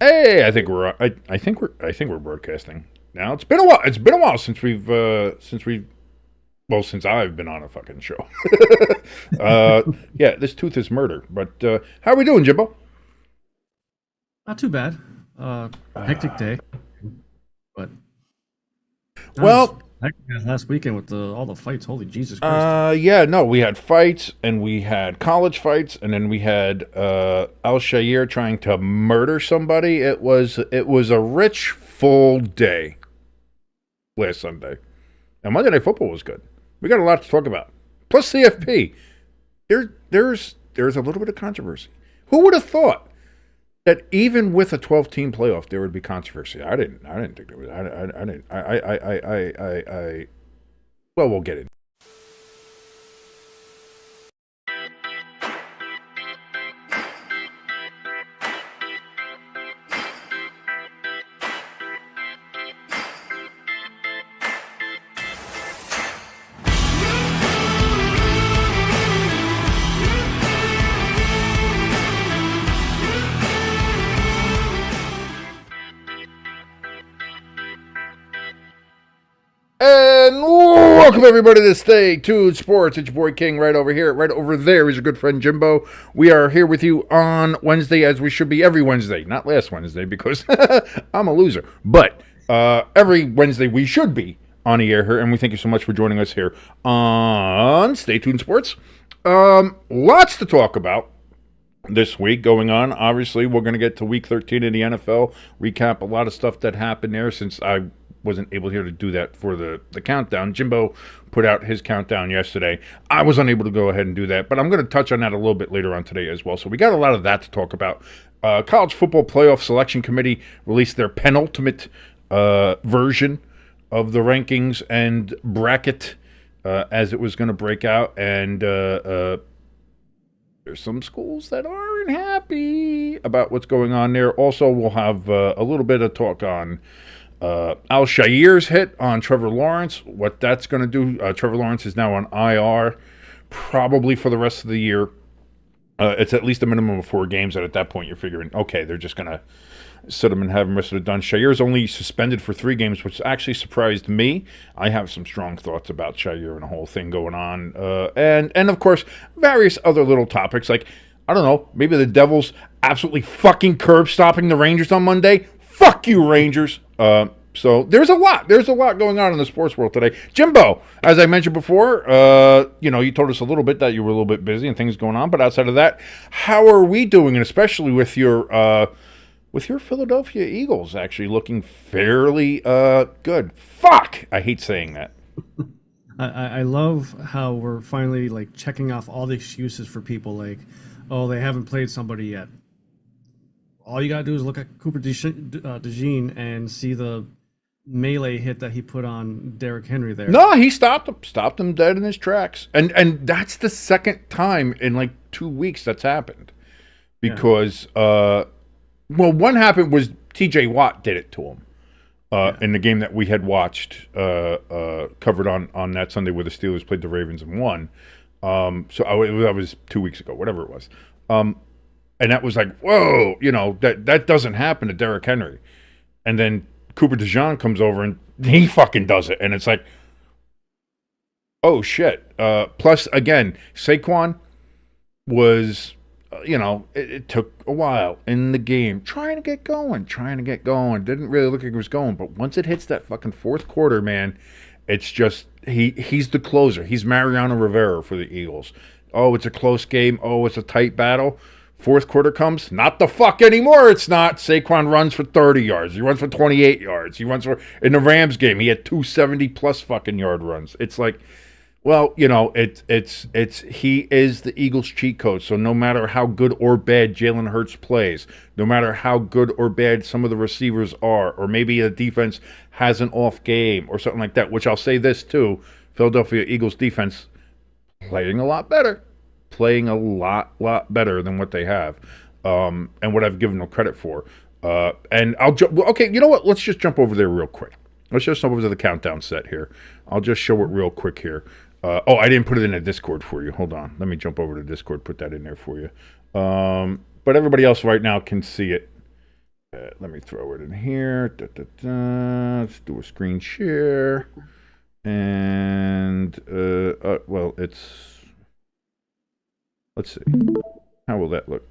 Hey, I think we're. I think we're broadcasting now. It's been a while. It's been a while since we've. Well, since I've been on a fucking show. Yeah, this tooth is murder. But how are we doing, Jimbo? Not too bad. Hectic day, but not as Well, hectic as last weekend with all the fights. Holy Jesus Christ! yeah, no, we had fights, and we had college fights, and then we had Al Shair trying to murder somebody. It was a rich, full day last Sunday, and Monday Night Football was good. We got a lot to talk about. Plus CFP. There's a little bit of controversy. Who would have thought that even with a 12-team playoff there would be controversy? I didn't think there was. I didn't. I. Well, we'll get it. And welcome everybody to Stay Tuned Sports. It's your boy King right over here. Right over there is your good friend Jimbo. We are here with you on Wednesday, as we should be every Wednesday. Not last Wednesday because I'm a loser. But every Wednesday we should be on the air here. And we thank you so much for joining us here on Stay Tuned Sports. Lots to talk about this week going on. Obviously, we're going to get to week 13 in the NFL. Recap a lot of stuff that happened there since I wasn't able here to do that for the countdown. Jimbo put out his countdown yesterday. I was unable to go ahead and do that, but I'm going to touch on that a little bit later on today as well. So we got a lot of that to talk about. College Football Playoff Selection Committee released their penultimate version of the rankings and bracket as it was going to break out, and there's some schools that aren't happy about what's going on there. Also, we'll have a little bit of talk on Al Shair's hit on Trevor Lawrence, what that's going to do. Trevor Lawrence is now on IR, probably for the rest of the year. It's at least a minimum of 4 games, and at that point you're figuring, okay, they're just going to sit him and have him rest of it done. Shair's only suspended for 3 games, which actually surprised me. I have some strong thoughts about Shair and the whole thing going on. And of course, various other little topics, like, I don't know, maybe the Devils absolutely fucking curb stopping the Rangers on Monday. Fuck you, Rangers. So there's a lot going on in the sports world today. Jimbo, as I mentioned before, you told us a little bit that you were a little bit busy and things going on, but outside of that, how are we doing? And especially with your Philadelphia Eagles actually looking fairly good. Fuck, I hate saying that. I love how we're finally like checking off all the excuses for people like, oh, they haven't played somebody yet. All you gotta do is look at Cooper DeJean and see the melee hit that he put on Derrick Henry there. No, he stopped him dead in his tracks, and that's the second time in like 2 weeks that's happened. Because one happened was T.J. Watt did it to him in the game that we had watched covered on that Sunday where the Steelers played the Ravens and won. That was 2 weeks ago, whatever it was. And that was like, whoa, that doesn't happen to Derrick Henry. And then Cooper DeJean comes over and he fucking does it. And it's like, oh, shit. Plus, again, Saquon was, it took a while in the game trying to get going. Didn't really look like it was going. But once it hits that fucking fourth quarter, man, it's just, he's the closer. He's Mariano Rivera for the Eagles. Oh, it's a close game. Oh, it's a tight battle. Fourth quarter comes, not the fuck anymore. It's not. Saquon runs for 30 yards. He runs for 28 yards. He runs for, in the Rams game, he had 270 plus fucking yard runs. It's like, well, he is the Eagles cheat code. So no matter how good or bad Jalen Hurts plays, no matter how good or bad some of the receivers are, or maybe the defense has an off game or something like that, which I'll say this too, Philadelphia Eagles defense playing a lot better. Playing a lot better than what they have, and what I've given them credit for. And I'll okay, you know what? Let's just jump over there real quick. Let's just jump over to the countdown set here. I'll just show it real quick here. I didn't put it in the Discord for you. Hold on. Let me jump over to Discord, put that in there for you. But everybody else right now can see it. Let me throw it in here. Let's do a screen share. And, well, let's see. How will that look?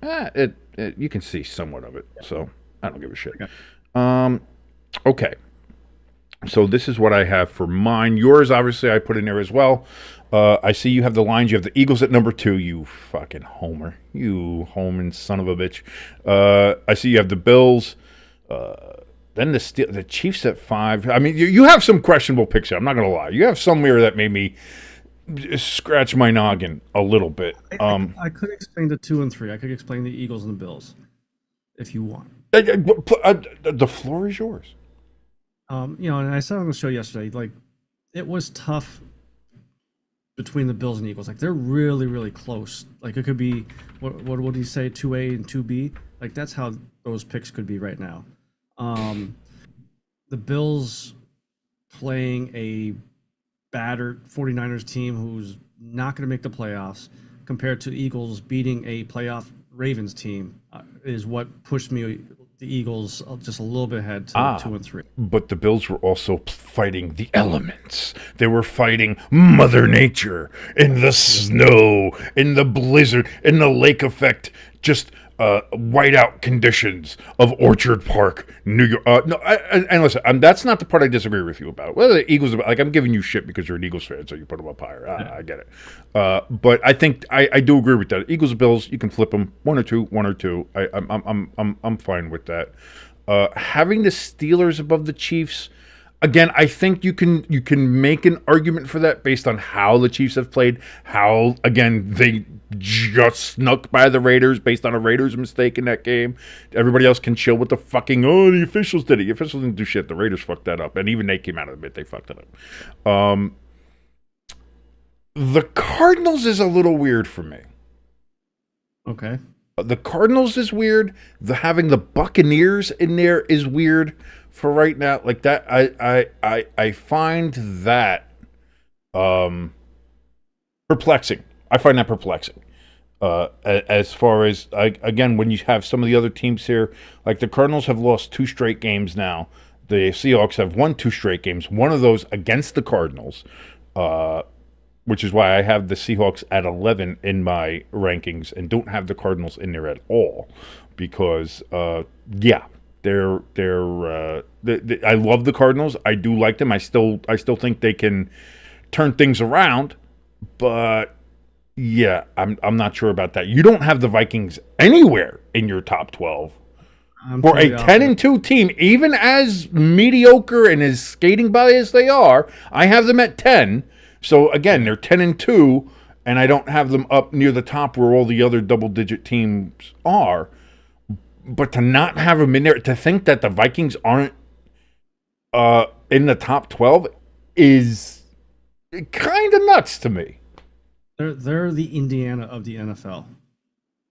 You can see somewhat of it, so I don't give a shit. Okay. So this is what I have for mine. Yours, obviously, I put in there as well. I see you have the lines. You have the Eagles at number 2. You fucking homer. You homing son of a bitch. I see you have the Bills. Then the Chiefs at 5. I mean, you have some questionable picks here. I'm not going to lie. You have some here that made me scratch my noggin a little bit. I could explain the 2 and 3. I could explain the Eagles and the Bills, if you want. The floor is yours. And I said on the show yesterday, like, it was tough between the Bills and Eagles. Like, they're really, really close. Like, it could be, what did he say, 2A and 2B? Like, that's how those picks could be right now. The Bills playing a battered 49ers team who's not going to make the playoffs compared to Eagles beating a playoff Ravens team is what pushed me the Eagles just a little bit ahead to 2 and 3. But the Bills were also fighting the elements. They were fighting Mother Nature in the snow, in the blizzard, in the lake effect, just whiteout conditions of Orchard Park, New York. And listen, that's not the part I disagree with you about. Whether the Eagles, like, I'm giving you shit because you're an Eagles fan, so you put them up higher. I get it. But I think I do agree with that. Eagles, Bills, you can flip them 1 or 2, 1 or 2. I'm fine with that. Having the Steelers above the Chiefs. Again, I think you can make an argument for that based on how the Chiefs have played, how, again, they just snuck by the Raiders based on a Raiders mistake in that game. Everybody else can chill with the fucking, the officials did it. The officials didn't do shit. The Raiders fucked that up. And even they came out of it. They fucked it up. The Cardinals is a little weird for me. Okay. The Cardinals is weird. Having the Buccaneers in there is weird. For right now, like that, I find that perplexing. I find that perplexing. As far as, again, when you have some of the other teams here, like the Cardinals have lost 2 straight games now. The Seahawks have won 2 straight games. One of those against the Cardinals, which is why I have the Seahawks at 11 in my rankings and don't have the Cardinals in there at all. Because, yeah. I love the Cardinals. I do like them. I still think they can turn things around, but yeah, I'm not sure about that. You don't have the Vikings anywhere in your top 12. For a 10-2 team, even as mediocre and as skating by as they are, I have them at 10. So again, they're 10-2, and I don't have them up near the top where all the other double-digit teams are. But to not have them in there, to think that the Vikings aren't in the top 12 is kind of nuts to me. They're the Indiana of the NFL,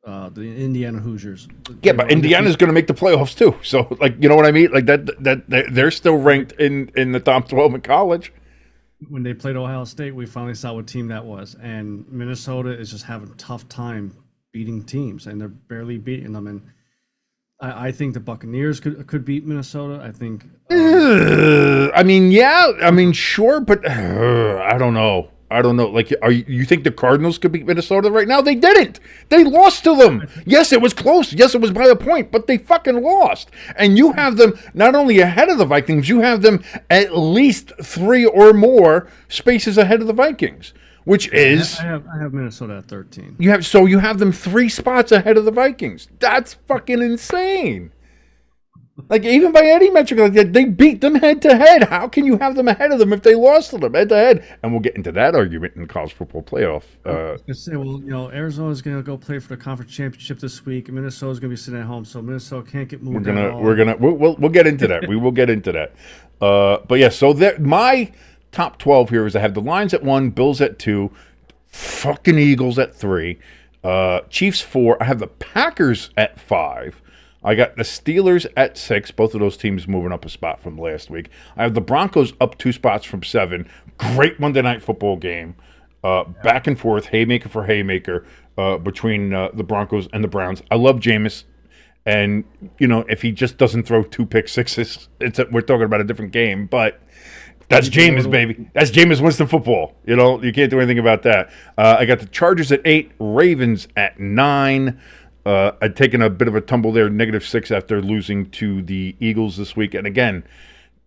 the Indiana Hoosiers. Yeah, but Indiana's going to make the playoffs too. So, like, you know what I mean? Like that they're still ranked in the top 12 in college. When they played Ohio State, we finally saw what team that was, and Minnesota is just having a tough time beating teams, and they're barely beating them. And I think the Buccaneers could beat Minnesota. I think. I mean, yeah. I mean, sure, but I don't know. Like, you think the Cardinals could beat Minnesota right now? They didn't. They lost to them. Yes, it was close. Yes, it was by a point, but they fucking lost. And you have them not only ahead of the Vikings, you have them at least 3 or more spaces ahead of the Vikings. Which is I have Minnesota at 13. You have them 3 spots ahead of the Vikings. That's fucking insane. Like, even by any metric, like that, they beat them head to head. How can you have them ahead of them if they lost to them head to head? And we'll get into that argument in the college football playoff. I was gonna say, well, Arizona's gonna go play for the conference championship this week, and Minnesota's gonna be sitting at home, so Minnesota can't get moved. We'll get into that. We will get into that. But yeah, so my top 12 here is I have the Lions at 1, Bills at 2, fucking Eagles at 3, Chiefs 4. I have the Packers at 5. I got the Steelers at 6. Both of those teams moving up a spot from last week. I have the Broncos up 2 spots from 7. Great Monday Night Football game. Back and forth, haymaker for haymaker between the Broncos and the Browns. I love Jameis. And, if he just doesn't throw 2 pick sixes, we're talking about a different game. But that's Jameis, baby. That's Jameis Winston football. You can't do anything about that. I got the Chargers at 8, Ravens at 9. I'd taken a bit of a tumble there, -6 after losing to the Eagles this week. And again,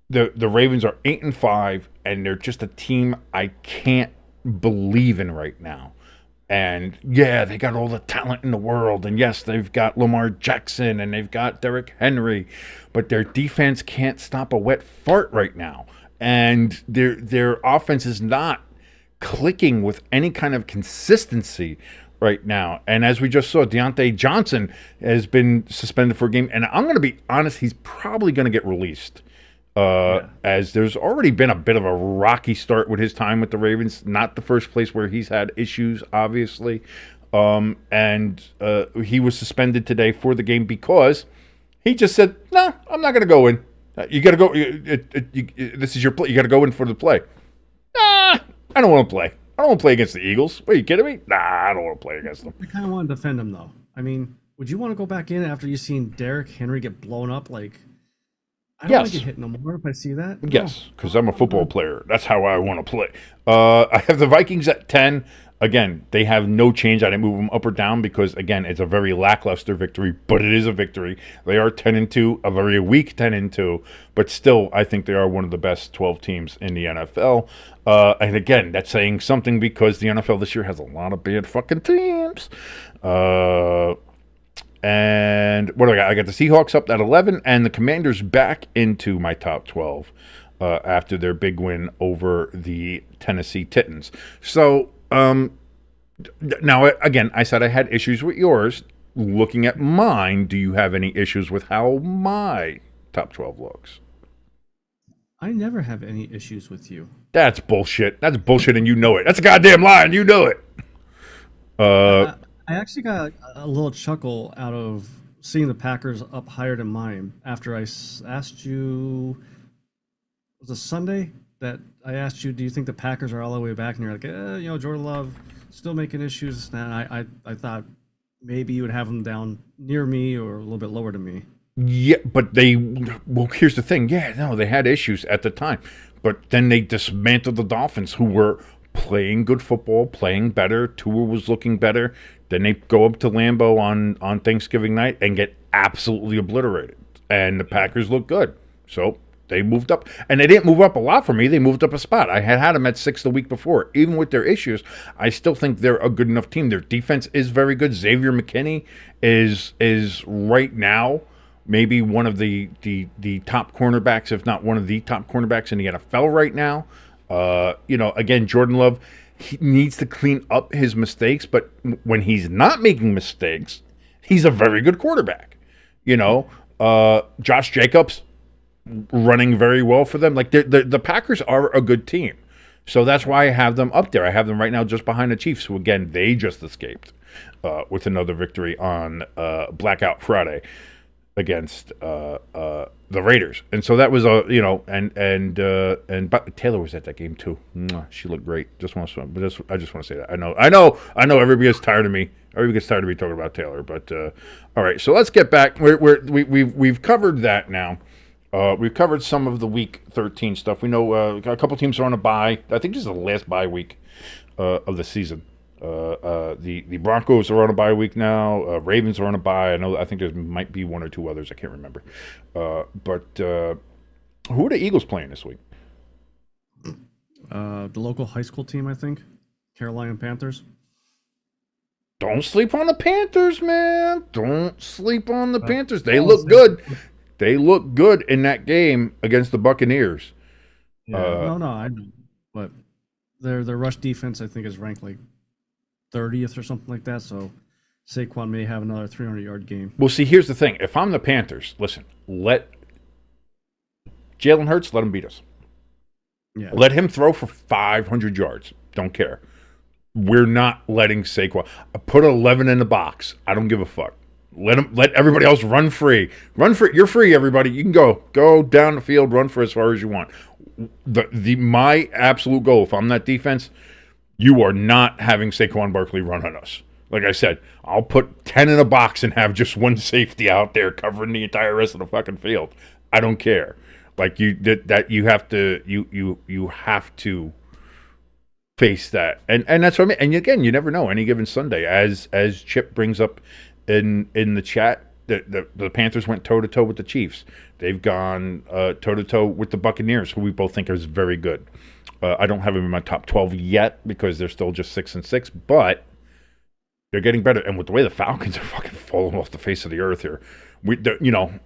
the Ravens are 8-5, and they're just a team I can't believe in right now. And yeah, they got all the talent in the world, and yes, they've got Lamar Jackson and they've got Derrick Henry, but their defense can't stop a wet fart right now, and their offense is not clicking with any kind of consistency right now. And as we just saw, Deontay Johnson has been suspended for a game, and I'm going to be honest, he's probably going to get released. As there's already been a bit of a rocky start with his time with the Ravens. Not the first place where he's had issues, obviously. And he was suspended today for the game because he just said, "No, I'm not going to go in. You got to go. This is your play. You got to go in for the play." Nah, I don't want to play. I don't want to play against the Eagles. Are you kidding me? Nah, I don't want to play against them. I kind of want to defend him, though. I mean, would you want to go back in after you've seen Derrick Henry get blown up? I don't want to get hit no more if I see that. Yes, because I'm a football player. That's how I want to play. I have the Vikings at 10. Again, they have no change. I didn't move them up or down because, again, it's a very lackluster victory, but it is a victory. They are 10-2, a very weak 10-2, but still, I think they are one of the best 12 teams in the NFL. And again, that's saying something because the NFL this year has a lot of bad fucking teams. And what do I got? I got the Seahawks up at 11 and the Commanders back into my top 12 after their big win over the Tennessee Titans. So, now, again, I said I had issues with yours. Looking at mine, do you have any issues with how my top 12 looks? I never have any issues with you. That's bullshit. That's bullshit, and you know it. That's a goddamn lie, and you know it. I actually got a little chuckle out of seeing the Packers up higher than mine after I asked you, was it Sunday that I asked you, do you think the Packers are all the way back? And you're like, Jordan Love still making issues. And I thought maybe you would have them down near me or a little bit lower than me. Yeah, but here's the thing. Yeah, no, they had issues at the time. But then they dismantled the Dolphins, who were playing good football, playing better. Tua was looking better. Then they go up to Lambeau on Thanksgiving night and get absolutely obliterated. And the Packers look good. So they moved up. And they didn't move up a lot for me. They moved up a spot. I had them at 6 the week before. Even with their issues, I still think they're a good enough team. Their defense is very good. Xavier McKinney is right now maybe one of the top cornerbacks, if not one of the top cornerbacks in the NFL right now. Again, Jordan Love, he needs to clean up his mistakes, but when he's not making mistakes, he's a very good quarterback. Josh Jacobs running very well for them. Like the Packers are a good team. So that's why I have them up there. I have them right now just behind the Chiefs, who, again, they just escaped with another victory on Blackout Friday against the Raiders. And so that was but Taylor was at that game too. She looked great. I just want to say that. I know everybody gets tired of me. Everybody gets tired of me talking about Taylor, but all right. So let's get back. We've covered that now. We've covered some of the Week 13 stuff. We know a couple teams are on a bye. I think this is the last bye week of the season. The Broncos are on a bye week now. Ravens are on a bye. I think there might be one or two others. I can't remember. But who are the Eagles playing this week? The local high school team, I think. Carolina Panthers. Don't sleep on the Panthers, man. Don't sleep on the Panthers. They look good. They look good in that game against the Buccaneers. Yeah, I know. But their rush defense, I think, is ranked like 30th or something like that. So Saquon may have another 300-yard game. Well, see, here's the thing. If I'm the Panthers, listen, let Jalen Hurts, let him beat us. Yeah. Let him throw for 500 yards. Don't care. We're not letting Saquon. Put 11 in the box. I don't give a fuck. Let everybody else run free. Run free. You're free, everybody. You can go down the field, run for as far as you want. My absolute goal, if I'm that defense, you are not having Saquon Barkley run on us. Like I said, I'll put 10 in a box and have just one safety out there covering the entire rest of the fucking field. I don't care. Like you you have to you have to face that. And that's what I mean. And again, you never know any given Sunday. As Chip brings up in the chat, the Panthers went toe to toe with the Chiefs. They've gone toe to toe with the Buccaneers, who we both think is very good. I don't have them in my top 12 yet because they're still just 6-6, but they're getting better. And with the way the Falcons are fucking falling off the face of the earth here,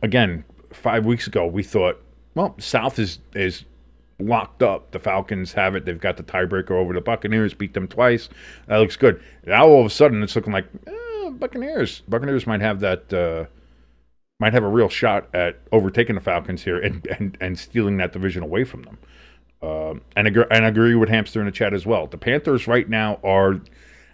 again, 5 weeks ago we thought, well, South is locked up. The Falcons have it. They've got the tiebreaker over the Buccaneers, beat them twice. That looks good. Now all of a sudden it's looking like Buccaneers might have that. Might have a real shot at overtaking the Falcons here and stealing that division away from them. And I agree with Hamster in the chat as well. The Panthers right now are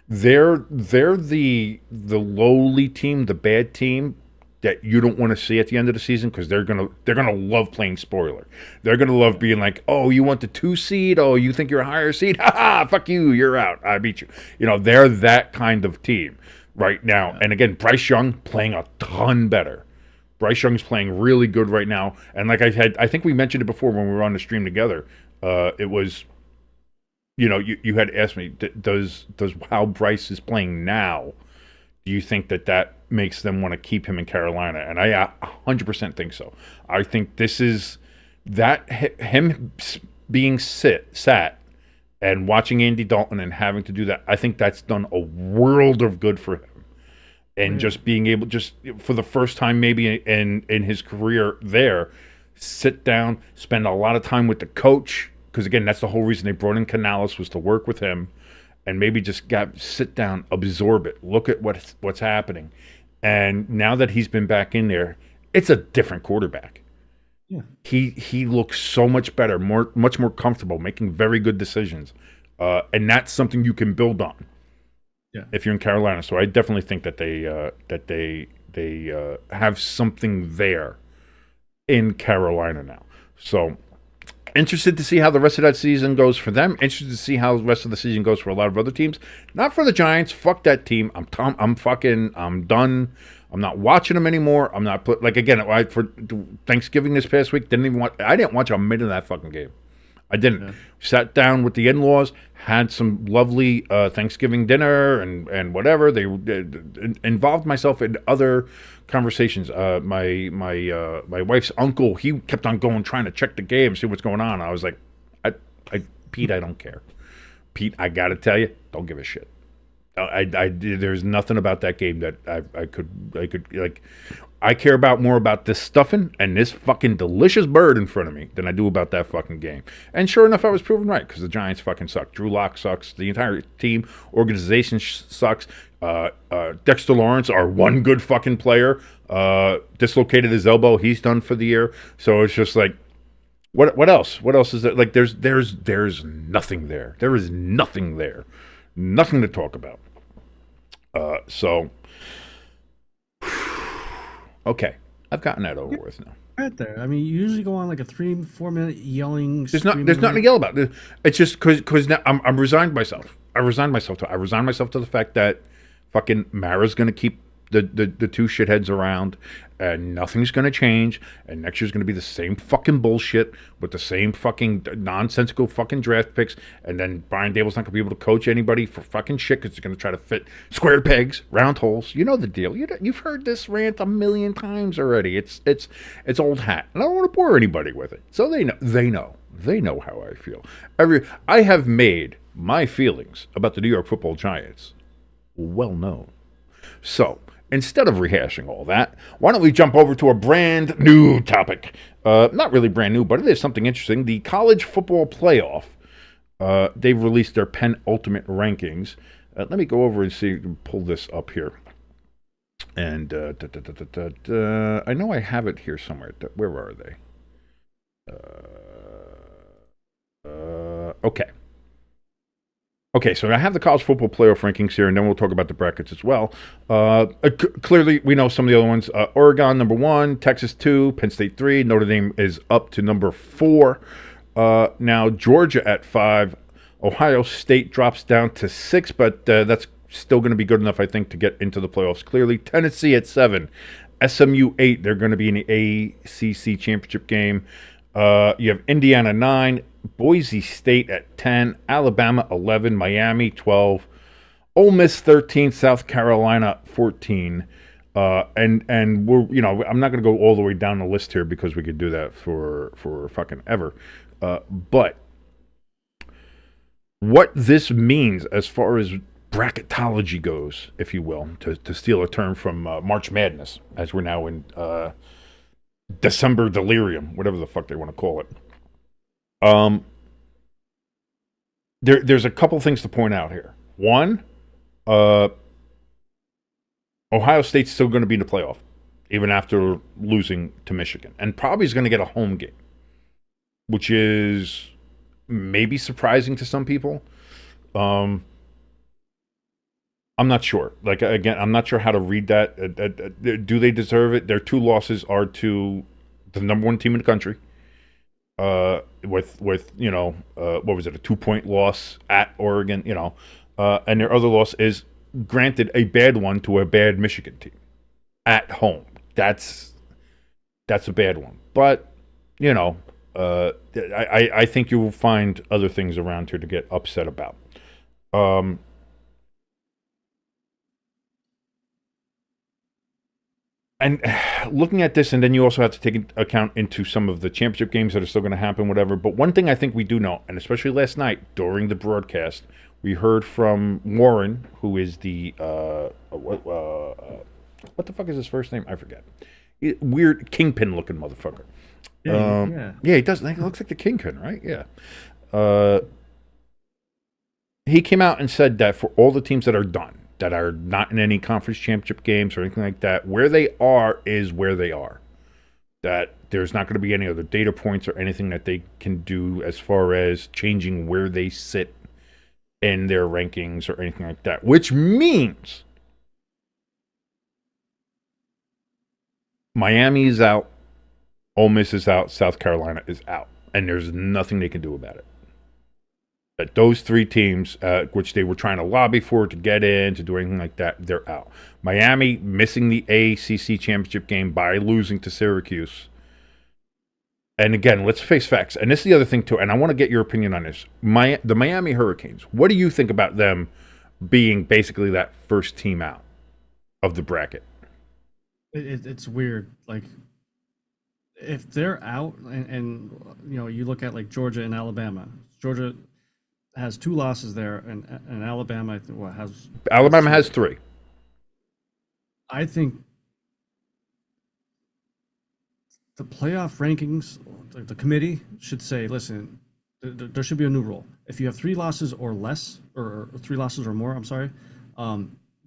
they're the lowly team, the bad team that you don't want to see at the end of the season because they're gonna love playing spoiler. They're gonna love being like, oh, you want the 2 seed? Oh, you think you're a higher seed? Ha ha! Fuck you! You're out. I beat you. They're that kind of team right now. Yeah. And again, Bryce Young playing a ton better. Bryce Young's playing really good right now. And like I think we mentioned it before when we were on the stream together. It was, you had asked me, does how Bryce is playing now, do you think that makes them want to keep him in Carolina? And I 100% think so. I think this is that him being sat and watching Andy Dalton and having to do that. I think that's done a world of good for him. And just being able, just for the first time maybe in his career there, sit down, spend a lot of time with the coach, because again, that's the whole reason they brought in Canales was to work with him, and maybe just sit down, absorb it, look at what's happening. And now that he's been back in there, it's a different quarterback. Yeah. He looks so much better, much more comfortable, making very good decisions. And that's something you can build on. Yeah. If you're in Carolina. So I definitely think that they have something there in Carolina now. So interested to see how the rest of that season goes for them. Interested to see how the rest of the season goes for a lot of other teams. Not for the Giants. Fuck that team. I'm done. I'm not watching them anymore. I'm not for Thanksgiving this past week. I didn't watch a minute of that fucking game. I didn't. Yeah. Sat down with the in-laws, had some lovely Thanksgiving dinner and whatever. They involved myself in other conversations. My wife's uncle, he kept on going, trying to check the game, see what's going on. I was like, Pete, I don't care. Pete, I got to tell you, don't give a shit. There's nothing about that game that I could like. I care more about this stuffing and this fucking delicious bird in front of me than I do about that fucking game. And sure enough, I was proven right because the Giants fucking suck. Drew Lock sucks. The entire team, organization sucks. Dexter Lawrence, our one good fucking player, dislocated his elbow. He's done for the year. So it's just like, what else? What else is there? Like there's nothing there. There is nothing there. Nothing to talk about. So. Okay, I've gotten that over with now. Right there. I mean, you usually go on like a 3-4 minute yelling. There's nothing to yell about. It's just because now I'm resigned myself. I resigned myself to the fact that fucking Mara's going to keep the 2 shitheads around, and nothing's going to change, and next year's going to be the same fucking bullshit with the same fucking nonsensical fucking draft picks, and then Brian Dable's not going to be able to coach anybody for fucking shit because he's going to try to fit square pegs, round holes. You know the deal. You've heard this rant a million times already. It's old hat, and I don't want to bore anybody with it. So they know how I feel. I have made my feelings about the New York Football Giants well known. So instead of rehashing all that, why don't we jump over to a brand new topic? Not really brand new, but it is something interesting. The college football playoff. They've released their penultimate rankings. Let me go over and see. Pull this up here. And I know I have it here somewhere. Where are they? Okay. Okay, so I have the college football playoff rankings here, and then we'll talk about the brackets as well. Clearly, we know some of the other ones. Oregon, number 1, Texas 2, Penn State 3, Notre Dame is up to number 4. Now, Georgia at 5. Ohio State drops down to 6, but that's still going to be good enough, I think, to get into the playoffs. Clearly, Tennessee at 7, SMU 8. They're going to be in the ACC championship game. You have Indiana 9, Boise State at 10, Alabama 11, Miami 12, Ole Miss 13, South Carolina 14. And we're, I'm not going to go all the way down the list here because we could do that for fucking ever. But what this means as far as bracketology goes, if you will, to steal a term from March Madness, as we're now in December delirium, whatever the fuck they want to call it. There's a couple things to point out here. One, Ohio State's still going to be in the playoff, even after losing to Michigan, and probably is going to get a home game, which is maybe surprising to some people. I'm not sure. Like, again, I'm not sure how to read that. Do they deserve it? Their 2 losses are to the number 1 team in the country, with what was it, a 2-point loss at Oregon, and their other loss is, granted, a bad one to a bad Michigan team at home. That's a bad one. But, I think you will find other things around here to get upset about. And looking at this, and then you also have to take into account into some of the championship games that are still going to happen, whatever. But one thing I think we do know, and especially last night during the broadcast, we heard from Warren, who is the what the fuck is his first name? I forget. Weird kingpin looking motherfucker. Yeah, he does. He looks like the kingpin, right? Yeah. He came out and said that for all the teams that are done, that are not in any conference championship games or anything like that, where they are is where they are. That there's not going to be any other data points or anything that they can do as far as changing where they sit in their rankings or anything like that. Which means Miami is out, Ole Miss is out, South Carolina is out. And there's nothing they can do about it. That those 3 teams, which they were trying to lobby for to get in, to do anything like that, they're out. Miami missing the ACC championship game by losing to Syracuse. And again, let's face facts. And this is the other thing, too, and I want to get your opinion on this. The Miami Hurricanes, what do you think about them being basically that first team out of the bracket? It's weird. Like, if they're out, and you look at, like, Georgia and Alabama. Georgia has 2 losses there, and Alabama has... Alabama has 3. I think the playoff rankings, the committee should say, listen, there should be a new rule. If you have 3 losses or less, or 3 losses or more, I'm sorry,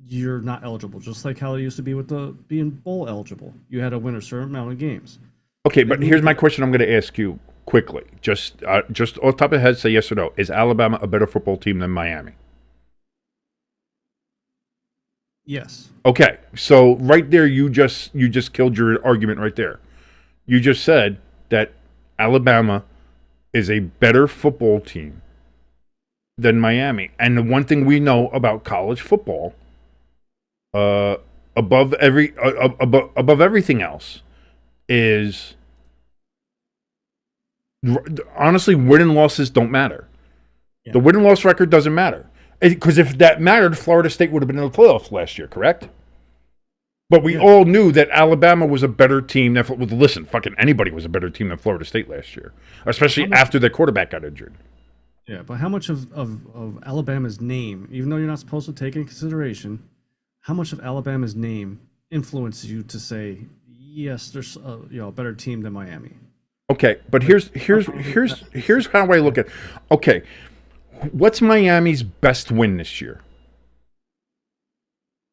you're not eligible. Just like how it used to be with being bowl eligible. You had to win a certain amount of games. Okay, but here's my question I'm going to ask you quickly. Just off the top of the head, say yes or no. Is Alabama a better football team than Miami? Yes. Okay, so right there, you just killed your argument right there. You just said that Alabama is a better football team than Miami. And the one thing we know about college football, above everything else, is honestly, win and losses don't matter. Yeah. The win and loss record doesn't matter. Because if that mattered, Florida State would have been in the playoffs last year, correct? But we all knew that Alabama was a better team. Listen, fucking anybody was a better team than Florida State last year, especially after their quarterback got injured. Yeah, but how much of Alabama's name, even though you're not supposed to take into consideration, how much of Alabama's name influences you to say, yes, there's a better team than Miami? Okay, but here's how I look at it. Okay, what's Miami's best win this year?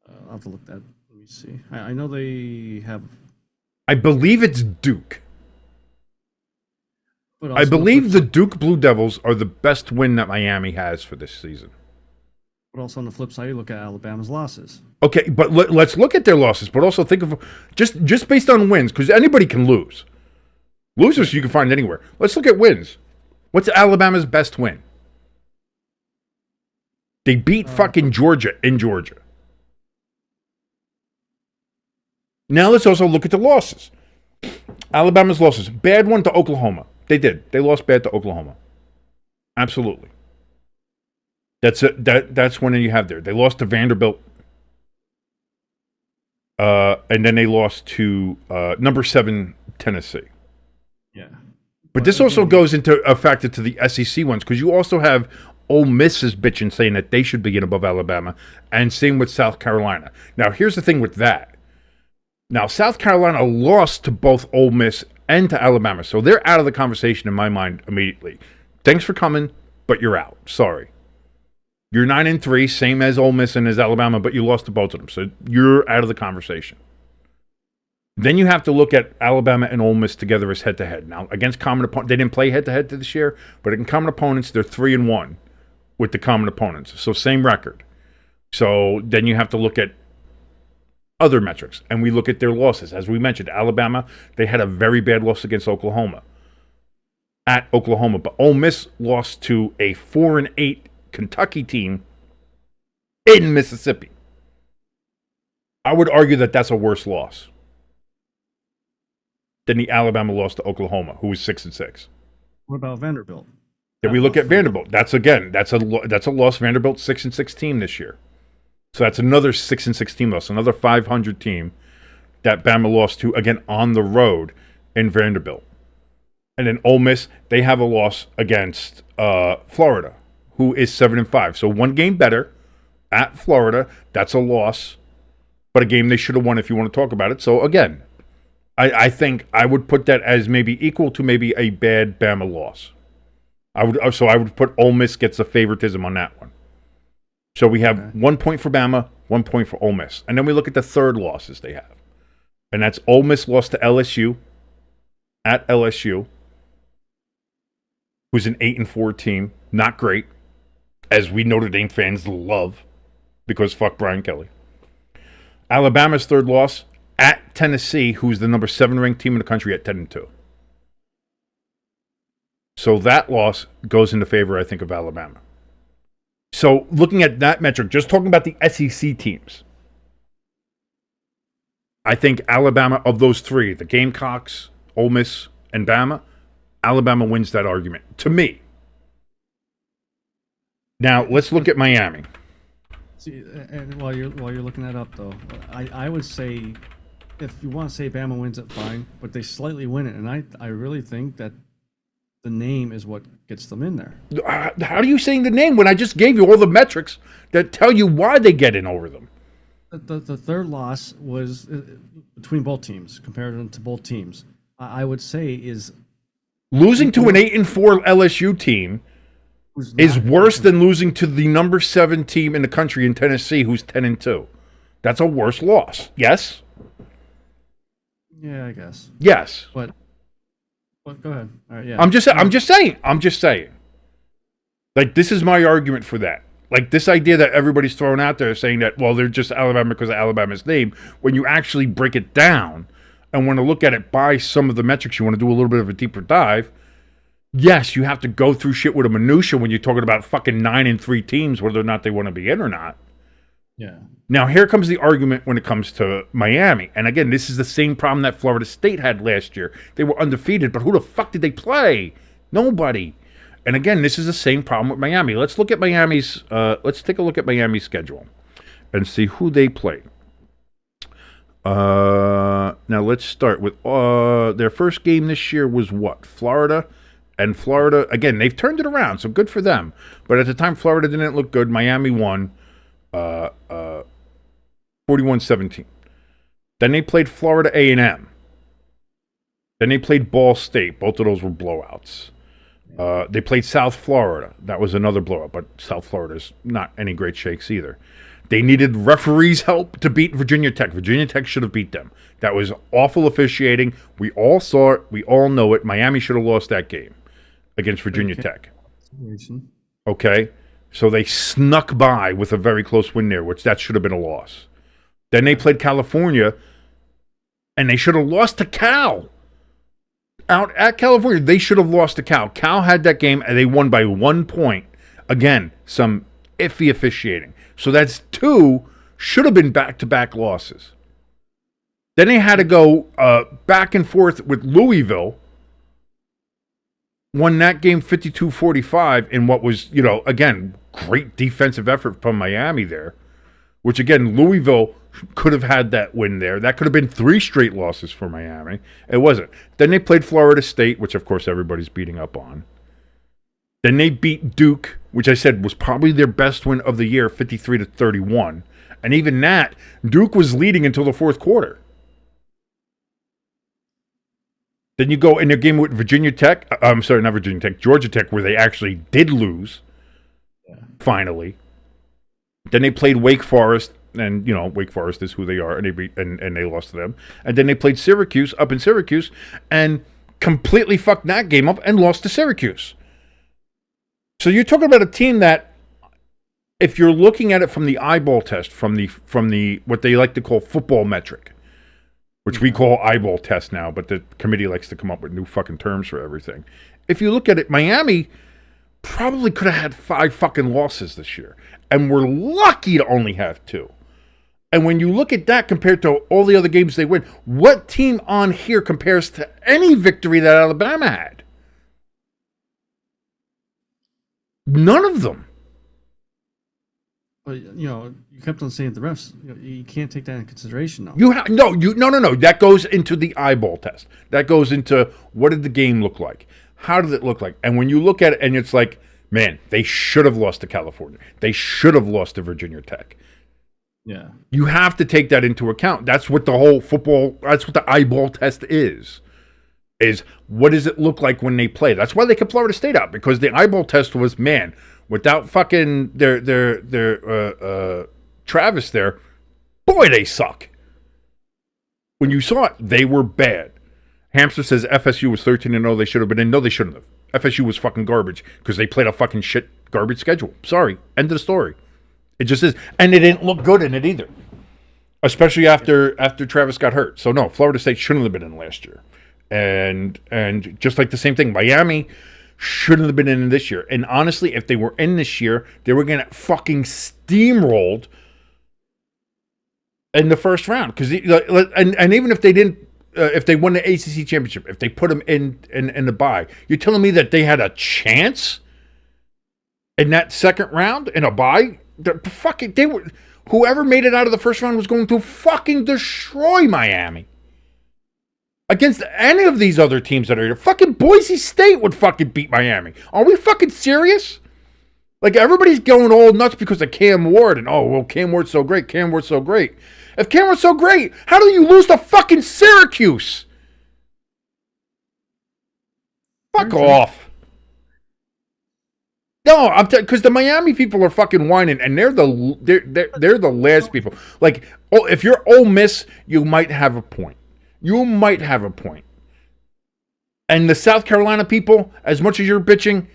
I'll have to look that. Let me see. I know they have. I believe it's Duke. I believe the Duke Blue Devils are the best win that Miami has for this season. But also on the flip side, you look at Alabama's losses. Okay, but let's look at their losses, but also think of just based on wins, because anybody can lose. Losers you can find anywhere. Let's look at wins. What's Alabama's best win? They beat fucking Georgia in Georgia. Now let's also look at the losses. Alabama's losses. Bad one to Oklahoma. They did. They lost bad to Oklahoma. Absolutely. That's one you have there. They lost to Vanderbilt. And then they lost to number 7 Tennessee. Yeah. But this also goes into a factor to the SEC ones, because you also have Ole Miss is bitching saying that they should be in above Alabama, and same with South Carolina. Now, here's the thing with that. Now, South Carolina lost to both Ole Miss and to Alabama, so they're out of the conversation in my mind immediately. Thanks for coming, but you're out. Sorry. You're 9-3, same as Ole Miss and as Alabama, but you lost to both of them, so you're out of the conversation. Then you have to look at Alabama and Ole Miss together as head-to-head. Now, against common opponents, they didn't play head-to-head this year, but in common opponents, they're 3-1 with the common opponents, so same record. So then you have to look at other metrics, and we look at their losses. As we mentioned, Alabama, they had a very bad loss against Oklahoma. At Oklahoma, but Ole Miss lost to a 4-8 Kentucky team in Mississippi. I would argue that that's a worse loss than the Alabama loss to Oklahoma, who was 6-6. What about Vanderbilt? Then we look at Vanderbilt. That's a loss. Vanderbilt 6-6 team this year. So that's another 6-6 team loss, another 500 team that Bama lost to, again, on the road in Vanderbilt. And then Ole Miss, they have a loss against Florida, who is 7-5. So one game better at Florida. That's a loss, but a game they should have won if you want to talk about it. So again, I think I would put that as maybe equal to maybe a bad Bama loss. I would put Ole Miss gets the favoritism on that one. So we have 1 point for Bama, 1 point for Ole Miss. And then we look at the third losses they have. And that's Ole Miss lost to LSU at LSU, who's an 8-4 team. Not great, as we Notre Dame fans love, because fuck Brian Kelly. Alabama's third loss at Tennessee, who's the number 7 ranked team in the country at 10-2. So that loss goes into favor, I think, of Alabama. So looking at that metric, just talking about the SEC teams, I think Alabama, of those three, the Gamecocks, Ole Miss, and Bama, Alabama wins that argument, to me. Now, let's look at Miami. See, and while you're looking that up, though, I would say, if you want to say Bama wins it, fine, but they slightly win it, and I really think that the name is what gets them in there. How are you saying the name when I just gave you all the metrics that tell you why they get in over them? The third loss was between both teams, compared to both teams. I would say is losing to an 8-4 LSU team is worse than losing to the number 7 team in the country in Tennessee, who's 10-2. That's a worse loss. Yes. Yeah, I guess. Yes. But go ahead. All right, yeah. I'm just saying. Like, this is my argument for that. Like, this idea that everybody's throwing out there saying that, well, they're just Alabama because of Alabama's name, when you actually break it down and want to look at it by some of the metrics, you want to do a little bit of a deeper dive, yes, you have to go through shit with a minutia when you're talking about fucking 9-3 teams, whether or not they want to be in or not. Yeah. Now, here comes the argument when it comes to Miami. And again, this is the same problem that Florida State had last year. They were undefeated, but who the fuck did they play? Nobody. And again, this is the same problem with Miami. Let's look at let's take a look at Miami's schedule and see who they played. Now, let's start with their first game this year was what? Florida. And Florida, again, they've turned it around, so good for them. But at the time, Florida didn't look good. Miami won 41-17. Then they played Florida A&M. Then they played Ball State. Both of those were blowouts. They played South Florida. That was another blowout, but South Florida's not any great shakes either. They needed referees' help to beat Virginia Tech. Virginia Tech should have beat them. That was awful officiating. We all saw it. We all know it. Miami should have lost that game against Virginia Tech. Okay? So they snuck by with a very close win there, which that should have been a loss. Then they played California, and they should have lost to Cal. Out at California, they should have lost to Cal. Cal had that game, and they won by 1 point. Again, some iffy officiating. So that's 2 should have been back-to-back losses. Then they had to go back and forth with Louisville. Won that game 52-45 in what was, again, great defensive effort from Miami there. Which, again, Louisville could have had that win there. That could have been 3 straight losses for Miami. It wasn't. Then they played Florida State, which, of course, everybody's beating up on. Then they beat Duke, which I said was probably their best win of the year, 53-31. And even that, Duke was leading until the fourth quarter. Then you go in their game with Virginia Tech. I'm sorry, not Virginia Tech, Georgia Tech, where they actually did lose, finally. Then they played Wake Forest, and Wake Forest is who they are, and they beat and they lost to them. And then they played Syracuse up in Syracuse, and completely fucked that game up and lost to Syracuse. So you're talking about a team that, if you're looking at it from the eyeball test, from the what they like to call football metric, which we call eyeball test now, but the committee likes to come up with new fucking terms for everything. If you look at it, Miami probably could have had 5 fucking losses this year. And we're lucky to only have 2. And when you look at that compared to all the other games they win, what team on here compares to any victory that Alabama had? None of them. But you kept on saying the refs. You can't take that into consideration, though. No. That goes into the eyeball test. That goes into what did the game look like? How did it look like? And when you look at it, and it's like, man, they should have lost to California. They should have lost to Virginia Tech. Yeah. You have to take that into account. That's what the whole football, that's what the eyeball test is what does it look like when they play? That's why they kept Florida State out, because the eyeball test was, man, without fucking their Travis there, boy, they suck. When you saw it, they were bad. Hamster says FSU was 13-0. They should have been in. No, they shouldn't have. FSU was fucking garbage because they played a fucking shit garbage schedule. Sorry. End of the story. It just is. And they didn't look good in it either. Especially after Travis got hurt. So, no, Florida State shouldn't have been in last year. And just like the same thing, Miami shouldn't have been in this year. And honestly, if they were in this year, they were going to fucking steamrolled in the first round. Because and even if they didn't, if they won the ACC championship, if they put them in the bye, you're telling me that they had a chance in that second round in a bye? Whoever made it out of the first round was going to fucking destroy Miami. Against any of these other teams that are here. Fucking Boise State would fucking beat Miami. Are we fucking serious? Like, everybody's going all nuts because of Cam Ward. And, Cam Ward's so great. Cam Ward's so great. If Cam Ward's so great, how do you lose to fucking Syracuse? Fuck off. No, I'm because the Miami people are fucking whining, and they're the last people. Like, if you're Ole Miss, you might have a point. You might have a point. And the South Carolina people, as much as you're bitching,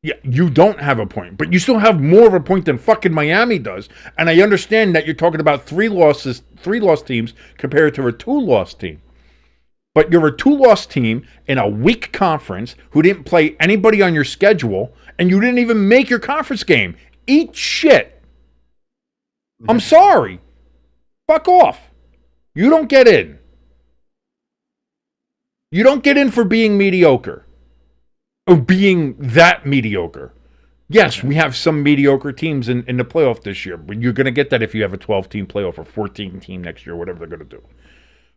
yeah, you don't have a point. But you still have more of a point than fucking Miami does. And I understand that you're talking about 3 lost teams compared to a 2-loss team. But you're a 2-loss team in a weak conference who didn't play anybody on your schedule, and you didn't even make your conference game. Eat shit. I'm sorry. Fuck off. You don't get in. You don't get in for being mediocre. Or being that mediocre. Yes, we have some mediocre teams in the playoff this year, but you're going to get that if you have a 12-team playoff or 14-team next year, whatever they're going to do.